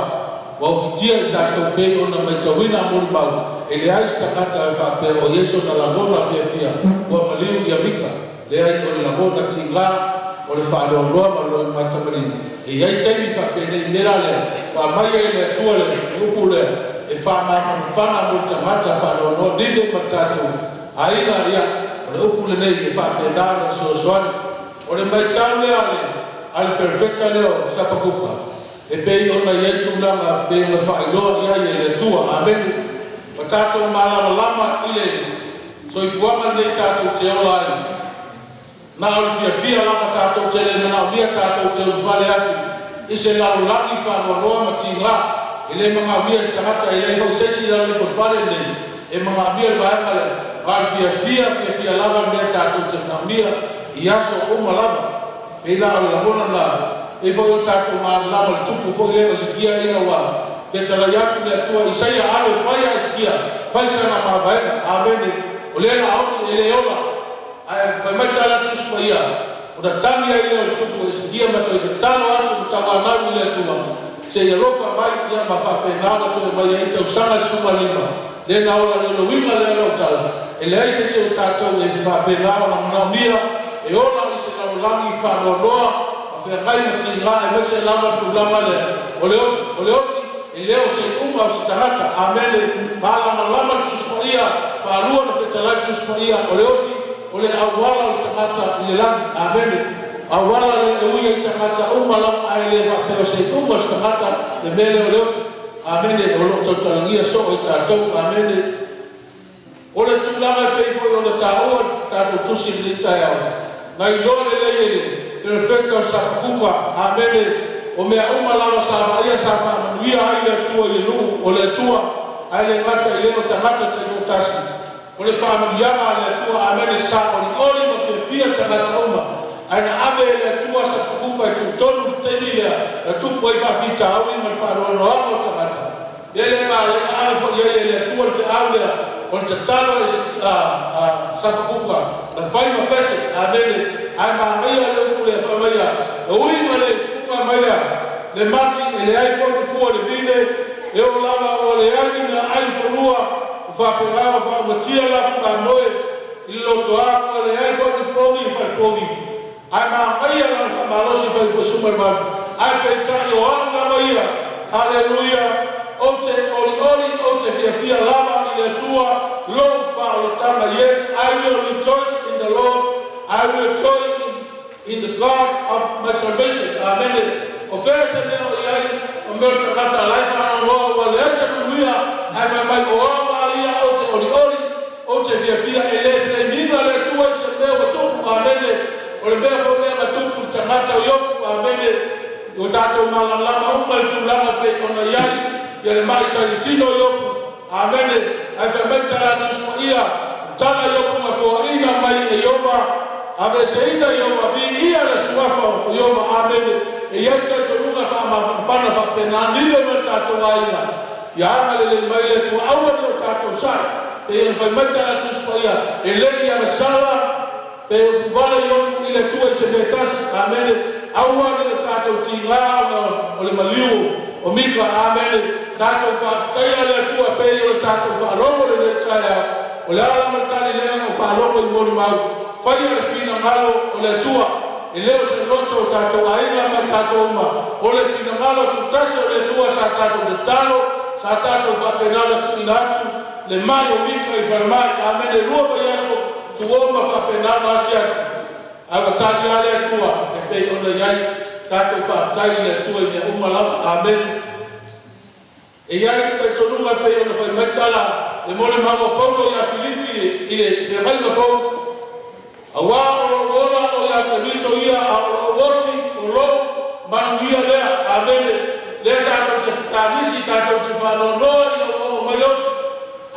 Speaker 12: wa fitia tato be ona metawina mulbau ele aista kata fa pe o yeso na lagona fia wa maliu ya Mika le ai ole lagona tinga ole fa ro malo matamari e ai tei fa pene nerale fa mai ele tuole upule e fa ma mo tamata fa no dile matatu aina ia ole upule nei fa pena so ole mai tale ale perfecta leo sapakupa e bei ona yetu lama be na fa ilo ia ele tua amen matatu mala lama ile so ifuama nei tatu te olai Na o fia lava tātou te le mana mia tātou te ufale atu. I se lau langi whanua noa ma tīngā. I le mga mia se tangata i le hau sesi lau i whare nei. E mga mia le vaenga le. Wal fia lava mea tātou te mana mia. I aso uma lava. E la o la mona na. E fo i tātou maa lama le tupu fo i le o se kia ina wa. Ke tala yatu le atua i saia ale whaia e se kia. Whaisana maa vaenga. Amene. O le na auti e le ola. Ai foi mai tala tu smaia o da tami ai le tupu e dia ma to se talo atu tawa na le tu se ia lofa mai ia ma fa pe na to mai ai te usanga suma lima le na ola le winga le lo tala e le se se ta to e fa pe na na mia e ola i se na langi fa no loa a fe mai ma tinga e me se lama tu lama le o le oti e leo se uma se tahata amele bala lama tu smaia fa lua na fe tala tu smaia o le oti ole awala o tangata i le langi, amene. Awala le uia i tangata umala ai le whapeo se umma o tangata le mele o leotu. Amene, o lo tautalangia so i tātou, amene. Ole tūlanga pei foi o le tāua, tātou tusi li tai au. Na i loa le leie le refecta o sapakupa, amene. O mea umala o sa ia sa whamanuia ai le atua i le lu, o le atua, ai le ngata i le o tangata te tōtasi. O le whaamilianga le atua amene sa o ni ori ma fia tangata uma. Aina ame le atua sa kukupa e tūtonu tēni lea. Le tupu ai whawhita auri ma whaanoanoanga o tangata. Ele ma le ame fo iei le atua le whiau lea. O le tatalo e sa kukupa. Le whai ma pese amene. Ai ma maia le uku le whamaia. E ui ma le funga maia. Le mati e le ai fo fua le vine. E o lava o le ai na ai whanua. Whapengao whamatia la whanoe i lotoa o le ai whaki provi whai provi. Ai maa maia na whamalosi whai posuma manu. Ai peitai o anga maia. Hallelujah. O te ori, o te fia lava i le tua lo whaolotanga yet. I will rejoice in the Lord. I will joy in the God of my salvation. Amen. O whea se mea o iai o mea takata lai whananoa wa le asa manuia. Ai mai o awa ia o te ori, o te fia e le mina le tua i se mea o tupu, amene. O le mea fo mea tupu tangata o yoku, amene. O tātou malalama uma i tūlanga pe ona iai, ia le mai sa i tino yoku, amene. Ai mai tala tusma ia, tala yoku ma fo ina mai e yoba, ave se ina yoba vi ia le suafa o yoba, amene. E iai tātou lunga whana whapena, nile me tātou aina. Ia anga le mai le tu awa le tātou sai. E ia whai maitana tuspa ia. E le ia sala. E upuvala ioku i le tua i se metasi. Amene. Awa le tātou tingā o le maliu. O Mika. Amene. Tātou whaktaia le tua pe o le tātou whaalongo le taia. O le ala matali lena o whaalongo i mori mau. Whai ale whina ngalo o le tua. E leo se loto o tātou aina ma tātou uma. O le whina ngalo tu tasi o le tua sa tātou te talo. Sa tātou whapenana tu inatu, le mai o Mika i wharamai, amene rua vai aso, tu oma whapenana asiatu. Awa tani ale atua, te pei ona iai, tātou whaftai le atua i mea umalapa, amen. E iai kai tonunga pei ona whai maitala, le mone maua Paula i a Filipi, i le whamai ma fau. Awa o rola o ia kariso ia, a woti o lo, manu ia lea, amene. Le tātou te whakanisi, tātou te whanonoa i o mai oti.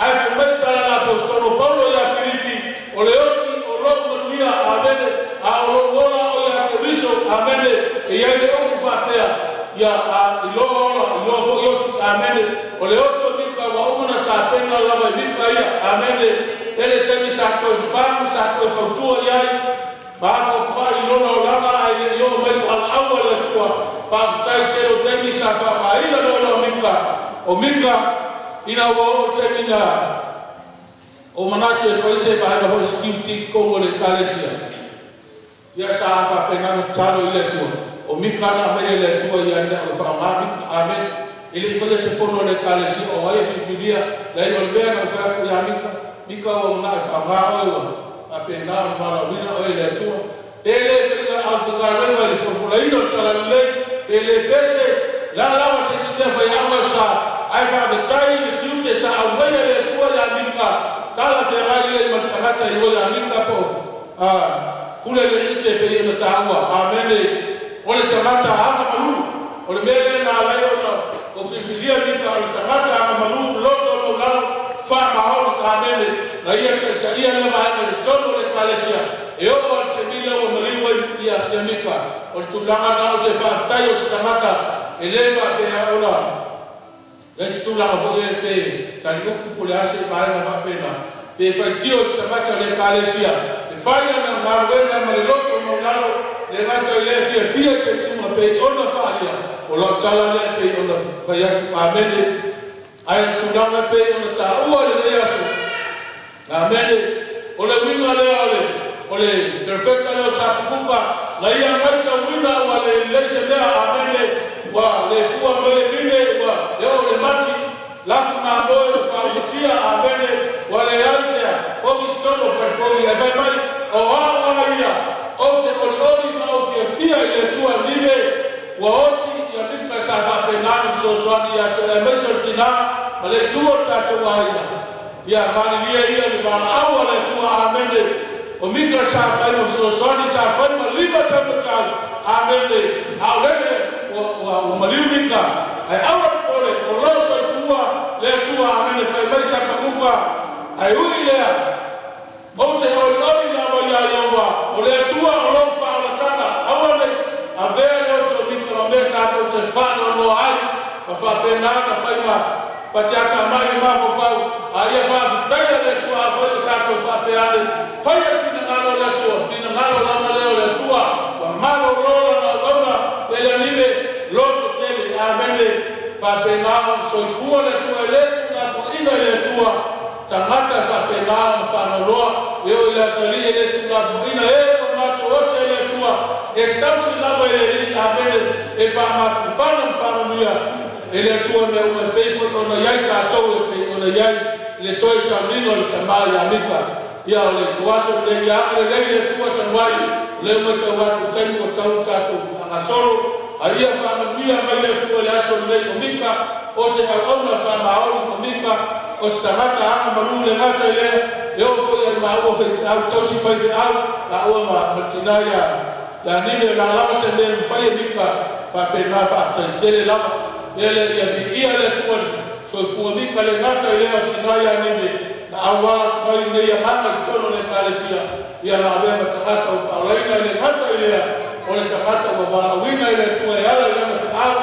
Speaker 12: Ai whamaitara la apostolo Paula i a Filipi, o le oti, o lo manuia, amene, a o lo ola o ia keriso, amene, e iai le oku whapea, ia a ilo ola, ilo fo i oti, amene, o le oti o Mika wa umana tāpena lava i Mika ia, amene, ele teni sa koe whamu, sa koe whautua iai, Bako kwa ilona o lama ai le yo melu al awa le tua. Whaakutai te o temi sa whamaila no o Mika. O Mika ina o temi na o manatu e whaise pa hanga hoi skiuti kongo le kalesia. Ia sa hafa pengana talo i le tua. O Mika na mele le tua ia te o whamami. Amen. Ile i whaia se pono le kalesia o hai whiwhiria. Lai o le bea na whaku ia Mika. Mika o na whamao e wa. A pena mala wina o ele tua. Ele fica ao ficar leva ele fofulaino talalei. Ele pese la la se se fa ya sa. Ai fa the time to te sa au mai ele tua ya Mika. Tala fe ga ile mantagata i o ya Mika po. kule le ite pe ona taua amene ole tamata ama malu ole mele na lai ona o fifilia Mika ole tamata ama malu loto no lao fa mahol amene na ia ia le vai le tono le palesia e o te mila o maliwa ia Mika o tulanga na o te fa tayo tamata eleva pe ona esse tulanga fo pe tali ko kule ase pare na fa pena pe fa tio tamata le palesia fanya na marwena maloto monalo le ngata ile fia te kuma pe ona falia o la tala le pe ona faya tu amene ai tu danga pe ona ta o le yaso amene o le winga le ole perfecta le sa kupa la ia ngata winga o le lese le amene wa le fua mele bine wa le o le mati la funa boy fa utia amene wa le yasia o vitolo fa boy e vai mai o ia o te ori ma o fia ile tua nive wa oti ya Mika sa fa penana so swani ya to emerson tina ma le tua tato wa ia mani ia ni ba awa le tua amene o Mika sa fa no so swani sa fa ma liba tato tau amene aulele o maliu Mika ai awa pole o lo so fua le tua amene fa mai sa pakupa ai uile o te ori na wa ya yova o le tua o lo fa la tana awale avele o te Mika no meta o te fa no ai fa penana fa ma fa te atamani ma fa ai fa taya le tua fa o tato fa peale fa ya fina ngalo le tua fina ngalo la male o le tua wa malo lola na ona ele nive loto tele amene fa penana so fu le tua le tua fo ina le tua tamata fa penana fa no loa leo ile atali ile tunazo ina ego macho wote ile tua e tafsi na ile amene e fa mafano mfano nia ile tua me una peifo ona yai ta towe pe ona yai ile toisha nino le tamaa ya Mika ya ole tuaso le ya ile tua tanwai le mata watu tangu tauta tu angasoro aia fa mania ile tua le aso le Mika o se ona fa maoni Mika o stamata ama malule ngata ile eu fui ma o fe au tosi fa au la o ma matinaya la nile la la se de fa Mika fa pena fa tele la ele ia le tu so fu Mika le ngata ile matinaya nile na awala tu ile ya mama tono le palesia ia la ve matata o fa ile le ngata ile o le takata o va wina ile tu ya la le fa au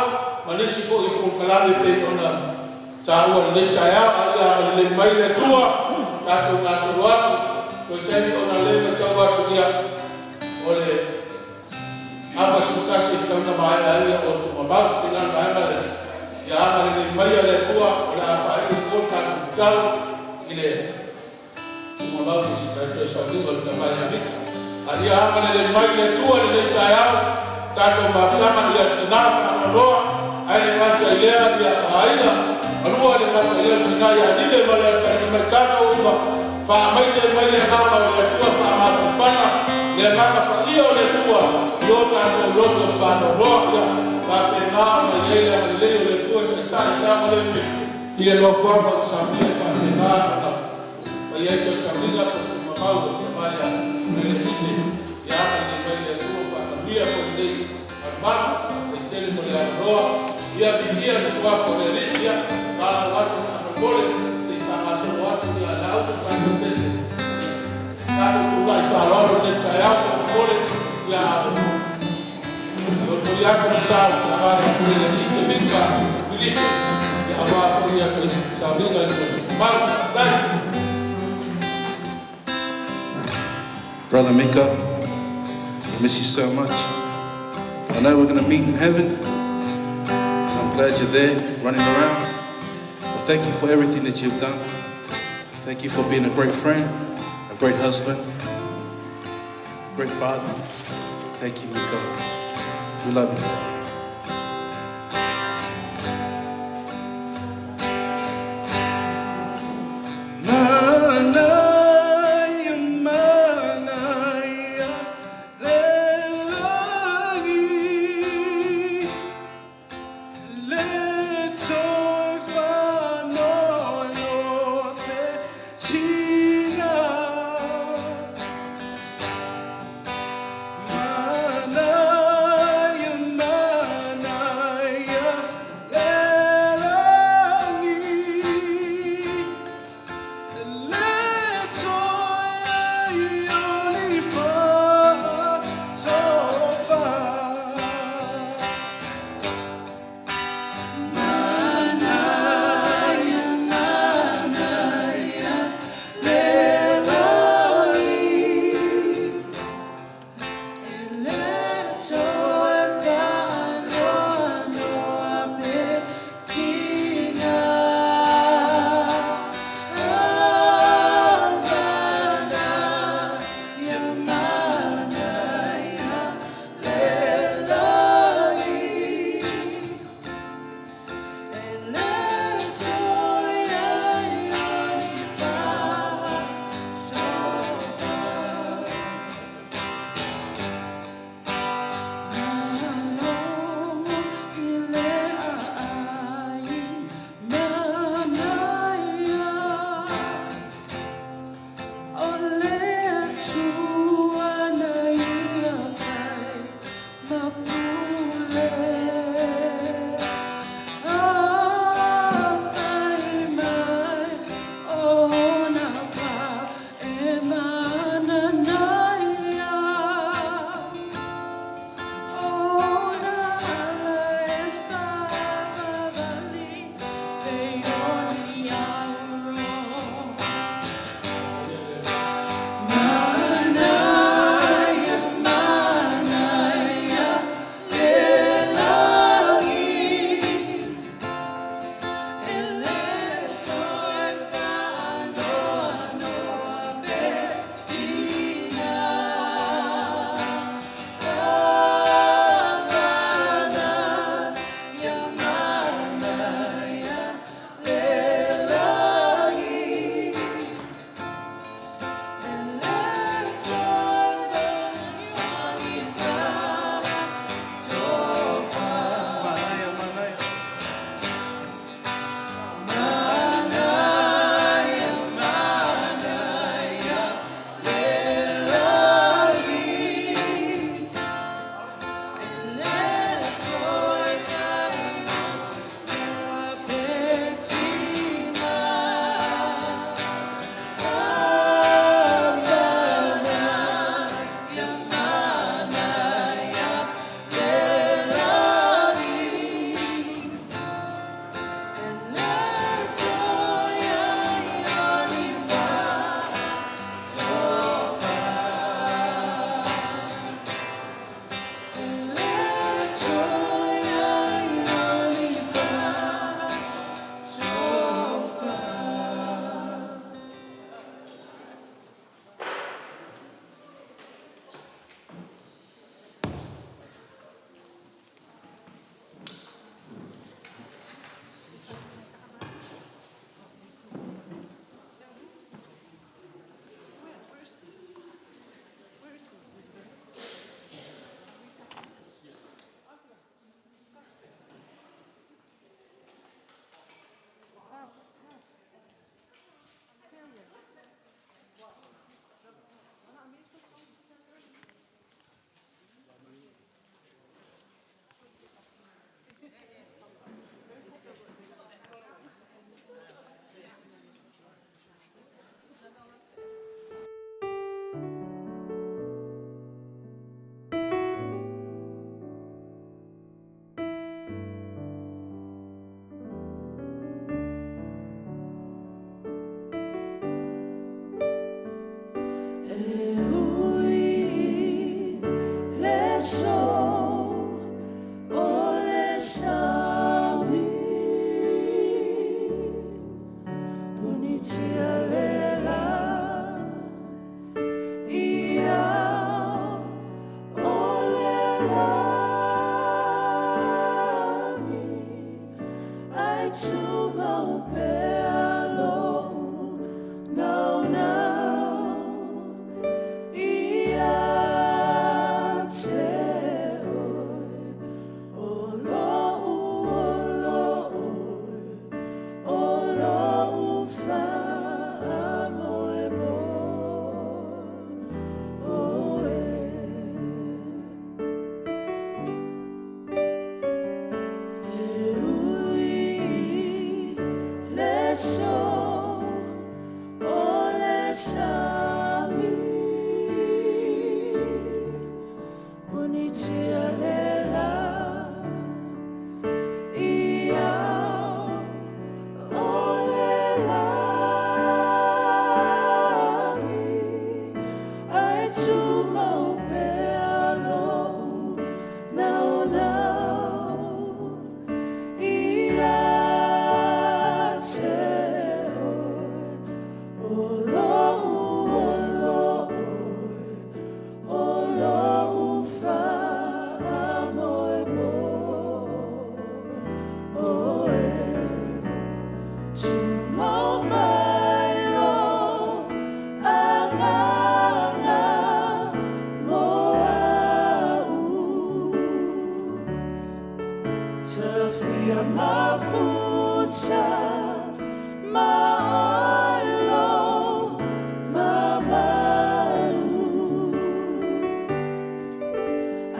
Speaker 12: manisi ko i kalame pe ona tahu le chaya ia le mai le tua tato ngaso watu ko tani ona le tato watu dia ole ava sukasi tana mai ai o tu mama pina ngana le ya le mai le tua ole afa i ko ta tau ile tu mama ko tato sa ni o ta mai ni ali ama le mai le tua le chaya tato mafama ia tana loa ai le watu ile ia aina alua le masalia tina ya nile mala tani matano uma fa maisha mali mama le tua fa mafana le mama pa iyo le tua yota no loto fa no roya fa pena le tua tata kama le ile lo forma samia fa pena fa yeto samia kwa mama kwa maya le ite ya le tua fa bia kwa le mama tele mo le roa ya bia swa kwa le ya para watu wanapole sitamasho watu ya lauso kwa pesa hapo tulai farolo de tayari pole ya ndio yako sawa kwa kule ni Mika Filipo ya hapo ya kwa sababu ndio
Speaker 13: Brother Mika, I miss you so much. I know we're going to meet in heaven. I'm glad you're there running around. Thank you for everything that you've done. Thank you for being a great friend, a great husband, great father. Thank you, Mika. We love you.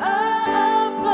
Speaker 14: I've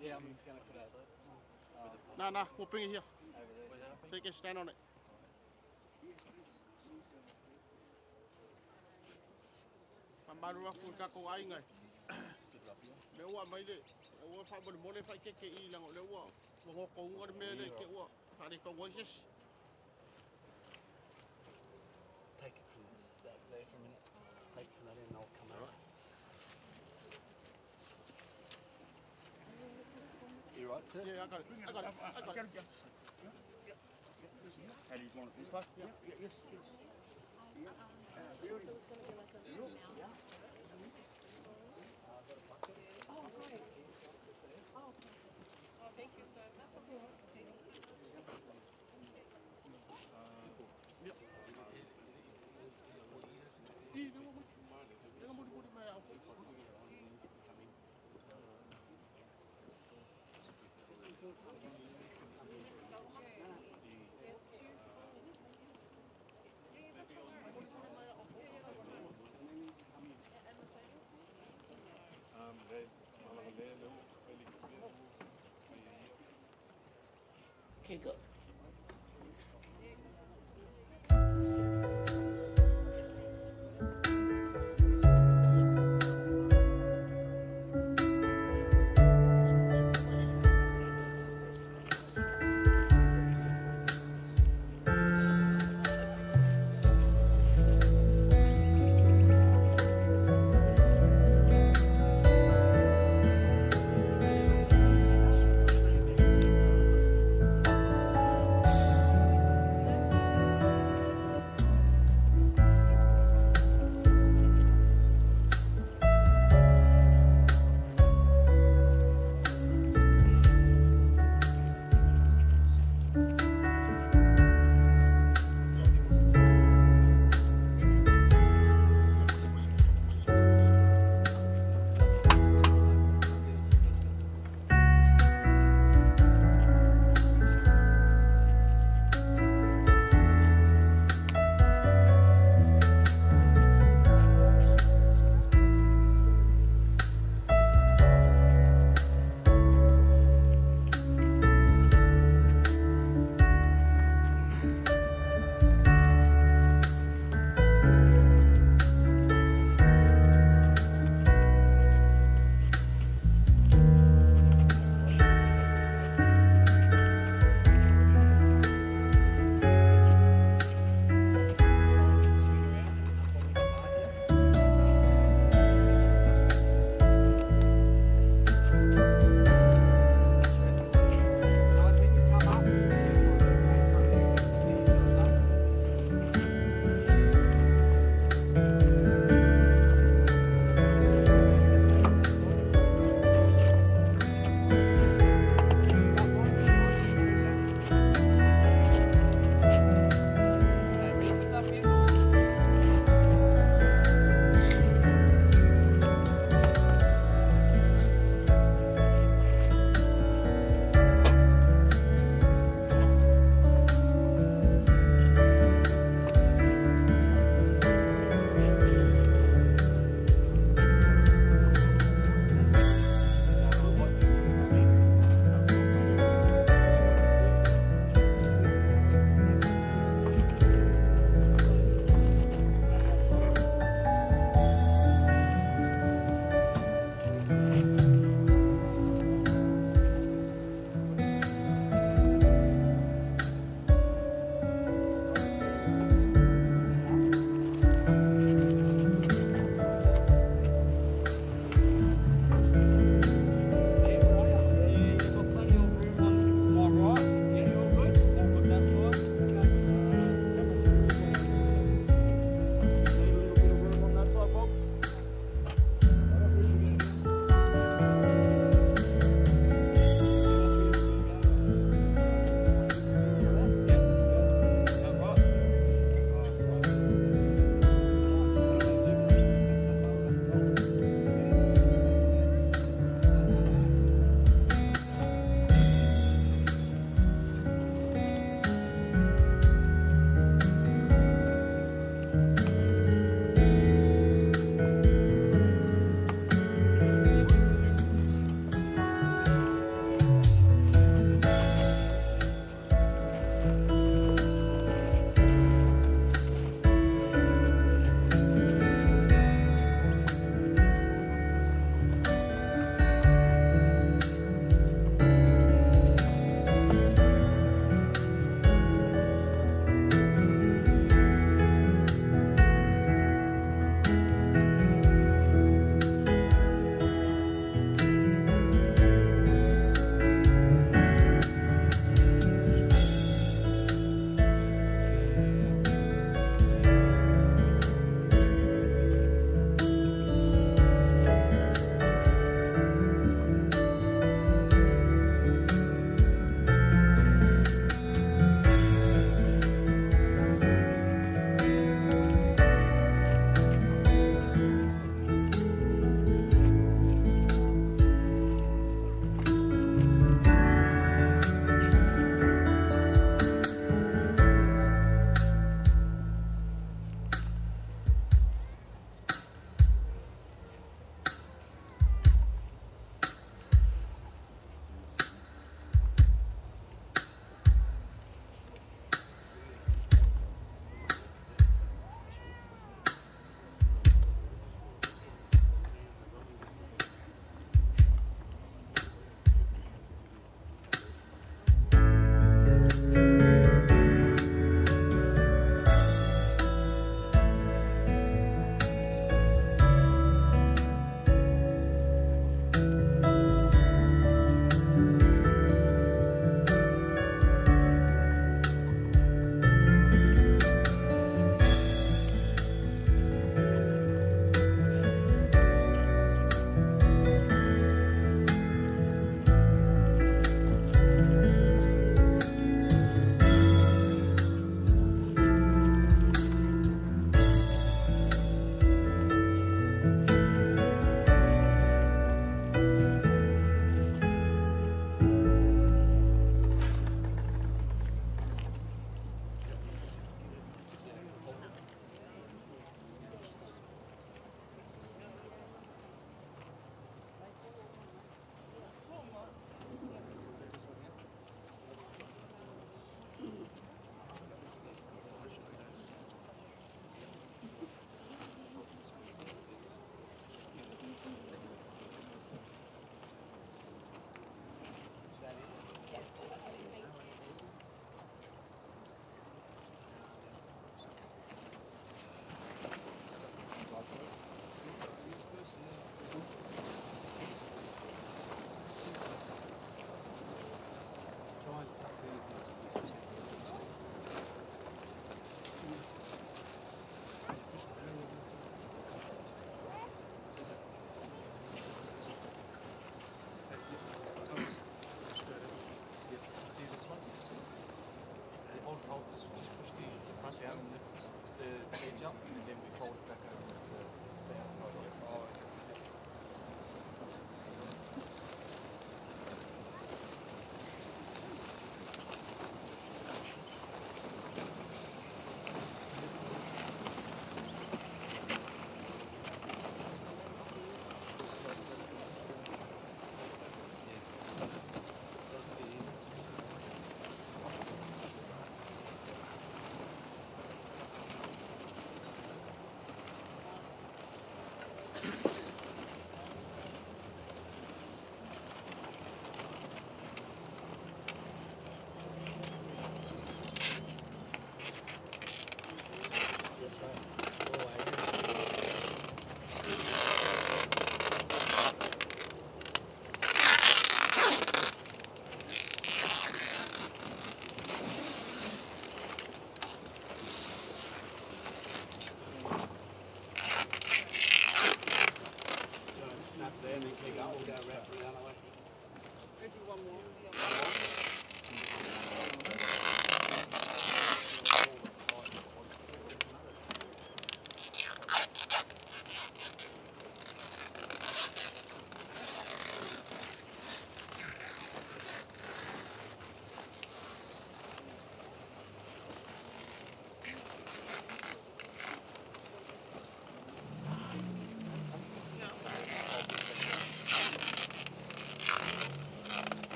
Speaker 14: Yeah, I'm just gonna put out.
Speaker 15: Nah, we'll bring it here. So you can stand on it. Pamarua kung kakuai ngai. Lewa mai le. Lewa fa mo le fa ke I lang lewa. Mo ko ngor me le ke wa. Fa ni ko voices.
Speaker 14: Take it from that there for a minute. Take it from that and I'll come out. You right, sir?
Speaker 15: Yeah, I got it. I got it.
Speaker 14: How do you want it this way?
Speaker 15: Yes.
Speaker 2: Thank you, sir. That's okay.
Speaker 7: Okay, good.
Speaker 16: Thank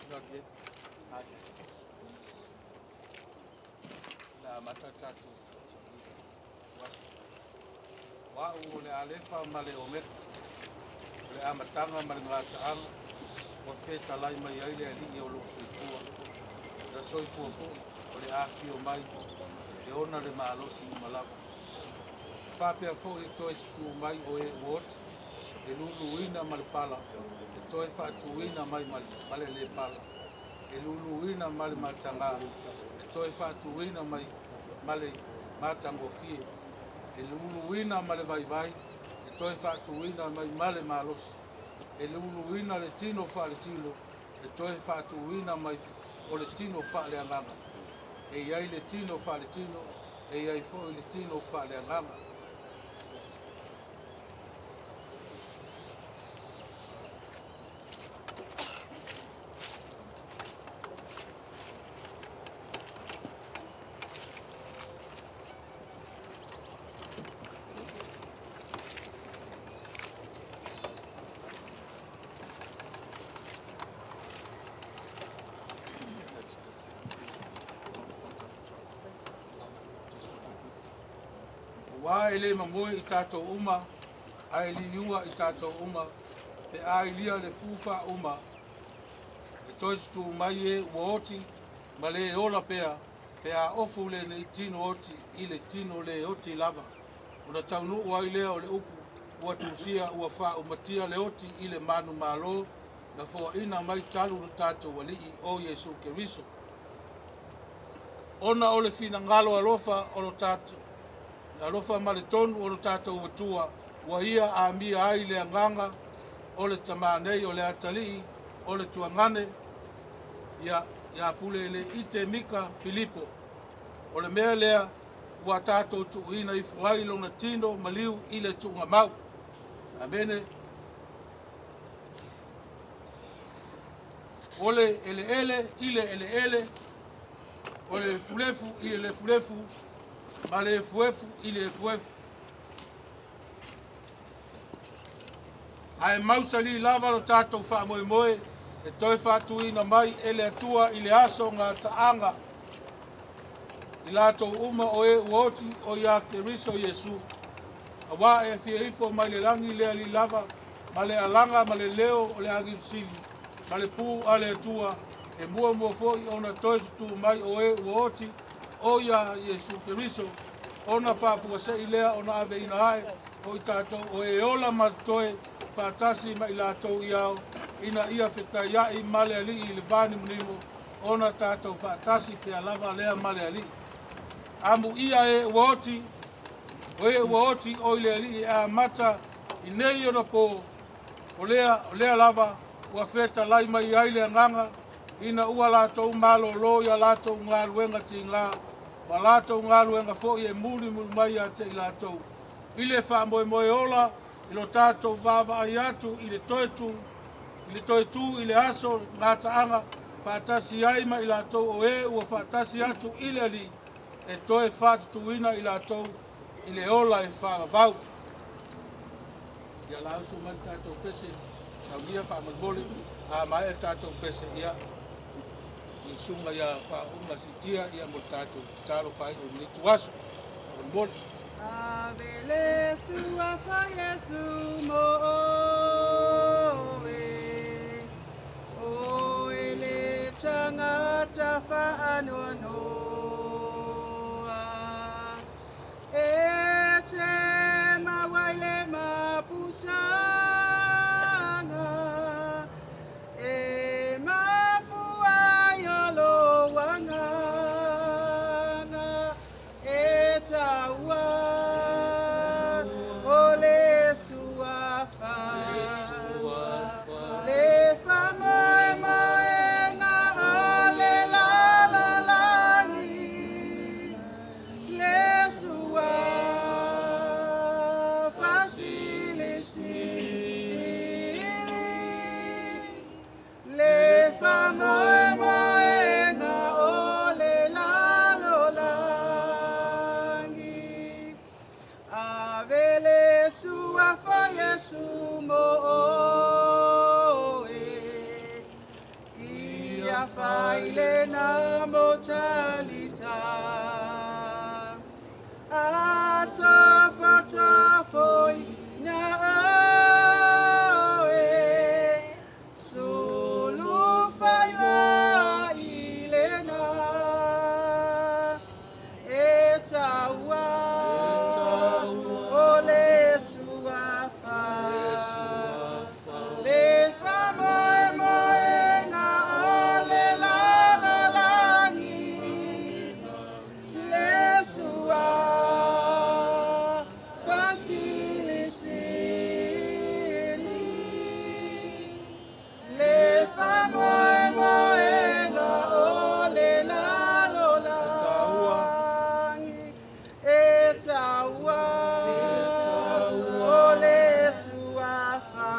Speaker 15: Not yet. La matatatu. Wa o le alefa ma le omeka. Le amatanga ma le ngā taala. O te talai mai ai le ali o lo soifua. Da soifua po o le aki o mai. E ona le maalosi i malapa. Whapea fo i toi tu mai o e uot. E luluina ma le pala. E toi whatuina mai ma le le pala. E luluina ma le matanga. E toi whatuina mai ma le matango fie. E luluina ma le vai vai. E toi whatuina mai ma le maalosi. E luluina le tino wha le tilo. E toi whatuina mai o le tino wha le anganga. E iai le tino wha le tino. E iai fo le tino wha le anganga. Wa ele mamoi I tātou uma, ai li ua I tātou uma, pe ai lia le pufa uma. E toistu mai e uoti, ma le ola pea, pe a ofu le ne tino oti, I le tino le oti lava. Una taunu ua I lea o le upu, ua tusia ua wha umatia le oti I le manu malo, na fua ina mai talu na tātou walii o Yesu Keriso. Ona o le fina ngalo alofa o lo tātou. Alofa ma le tonu o lo tātou watua, wa ia a mia ai le anganga, o le tamanei o le atalii, o le tuangane, ia pulele ite Mika Filipo. O le mea lea, ua tātou tuuina I fuai lona tino maliu I le tuunga mau. Amene. O le ele ele, o le fulefu I le fulefu, ma le fuefu I le fuefu. Ai mausali lava lo tātou wha moimoi, e toi whatuina mai ele atua I le aso ngā taanga. I lātou uma o e uoti o ia Keriso Yesu. A wā e fia ifo mai le langi lea li lava, ma le alanga ma le leo o le agipsili, ma le pū a le atua, e mua foi ona toi tu mai o e uoti o ia Yesu Keriso. Ona whapua se I lea ona ave ina ai, o I tātou o e ola matoe, whātasi ma I lātou iau, ina ia whetaiai I male ali I le vāni munimo, ona tātou whātasi pe alava lea male ali. Amu ia e uoti, o e uoti o I le ali a mata, I nei ona po, o lea lava, ua wheta lai mai ai le anganga, ina ua lātou malo lo ia lātou ngā luenga ti ngā, wa lātou ngā luenga fo I e muri mai a te I lātou. I le wha moe ola, I lo tātou vāva ai atu, I le toe tu, I le aso ngā taanga, whātasi ai ma I lātou o e ua whātasi atu I le ali, e toe whātutuina I lātou, I le ola e whāvau. Ia lausu mai tātou pese, tau lia whāmalmole, a mai e tātou pese ia, I sunga ia whaunga si tia ia mo tātou tāro whai o ni tuasu. Whamalmole.
Speaker 16: Avele sua fa Yesu mo o ele tangata fa anoa e te mawaile mapusanga e mapua yolo wanga e taua ai le na mo talita. A ta foi na awe. Sulu fai la i le na. E taua o le suafa. Le fa moe moe na o le la la langi. Le sua fasili sili. Le fa moe moe na o le la lo langi. E taua o le suafa.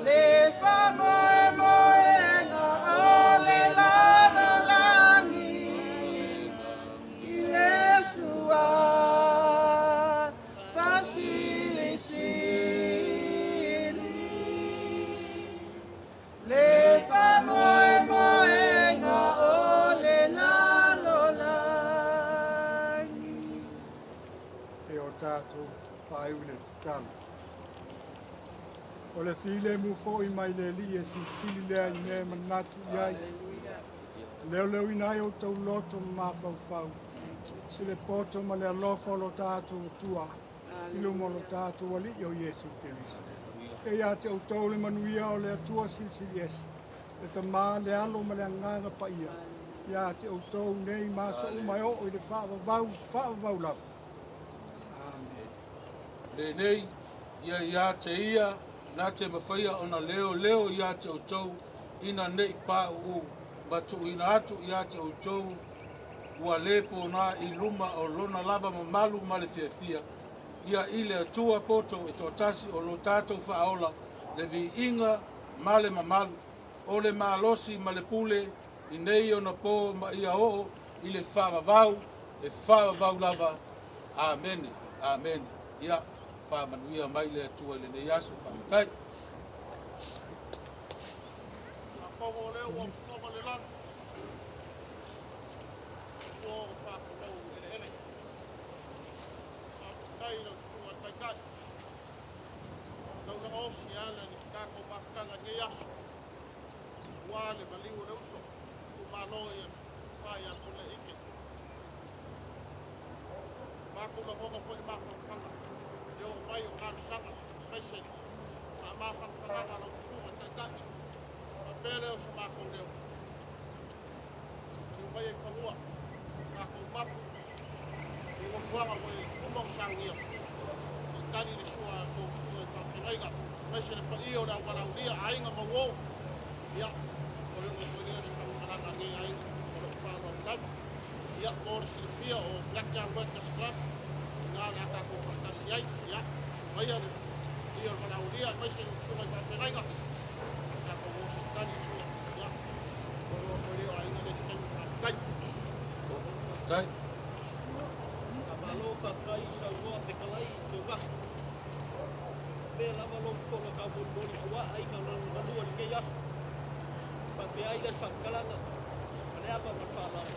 Speaker 16: Le fa moe moe na o le la lo langi. Le sua fasili sili. Le fa moe moe na o le la lo langi.
Speaker 15: E o tātou pai ule titala. O le file mu fo i mai le li e si sili lea i ne manatu iai. Leo leo inai o tau loto ma fau fau. Si le poto ma le alofa o lo tātou tua. Ilu mo lo tātou wali i o Yesu Keriso. E ia te au tau le manuia o le atua CCS. Le ta maa le alo ma le anganga pa ia. Ia te au tau nei maso umai o i le whaavavau lau.
Speaker 1: Le nei, ia te ia, nā te mawhaia o na leo ia te au tau, ina nei pā u, matu ina atu ia te au tau, ua lepo nā i luma o lona lava mamalu ma le fiafia. Ia i le atua poto e tō tasi o lo tātou whaola, le vi inga ma le mamalu, o le malosi ma le pule, i nei o na pō ma ia o, i le whaavavau, e whaavavau lava. Amen, amen. Ia, whaamanuia mai le atua le nei aso whaakai.
Speaker 15: Pongo leo o pongo le lan. O whakapau ele ele. Kai lo tua tai kai. Nau na osi ala ni kako mafkanga ke aso. Wale maliu le uso. Umaloia pai a kule ike. Mako na honga foi mafkanga. Yo mai o karsanga. Pese. Mafkanga no kuma tai kai. Pele o sa mako leo. Ni mai e whanua. Mako mapu. Ni wafuanga mo e kumong sangia. Si tani ni sua ko sua ka whenaiga. Mai se le pa iyo na warau lia ainga mawo. Ia. Ko yung ko lia sa pangkaranga ni ainga. Ko yung whanua tama. Ia. Mor si le pia o Blackjack Workers Club. Nga naka ko pantasi ai. Ia. Mai ale. Iyo warau lia. Mai se le sua ka whenaiga.
Speaker 1: Kai.
Speaker 14: Amalo whakai sa ua whekalai te wak. Pea lava lo whonga ka mori awa ai ka nanua ni kei asu. Pa pe aile sa kalanga. Pane apa ma whanau.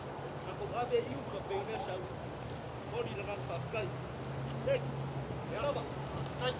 Speaker 14: Ka kong ave iu ka pe ine sa mori na kan whakai. Hei, e araba. Kai.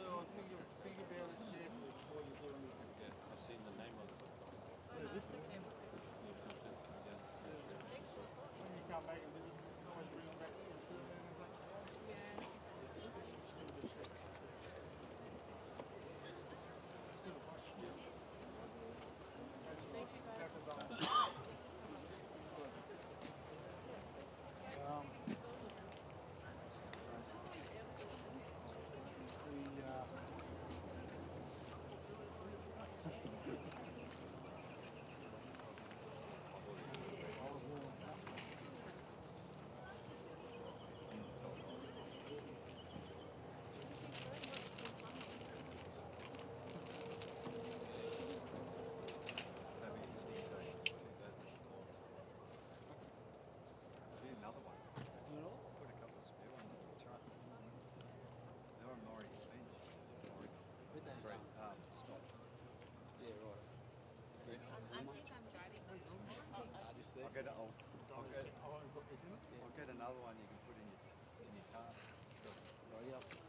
Speaker 15: or think about it carefully before you do anything.
Speaker 17: Yeah, I've seen the name of it.
Speaker 15: Yeah, this thing. When you come back and visit, you can always bring them back to the survey and say,
Speaker 11: Thank you guys.
Speaker 17: Another one. You know? Put a couple of spare ones on the truck. They were Maury Bench.
Speaker 18: With those
Speaker 17: Scott.
Speaker 18: Yeah, right.
Speaker 11: I think I'm driving.
Speaker 18: This thing?
Speaker 17: I'll get another one you can put in your car.
Speaker 18: Right, yeah.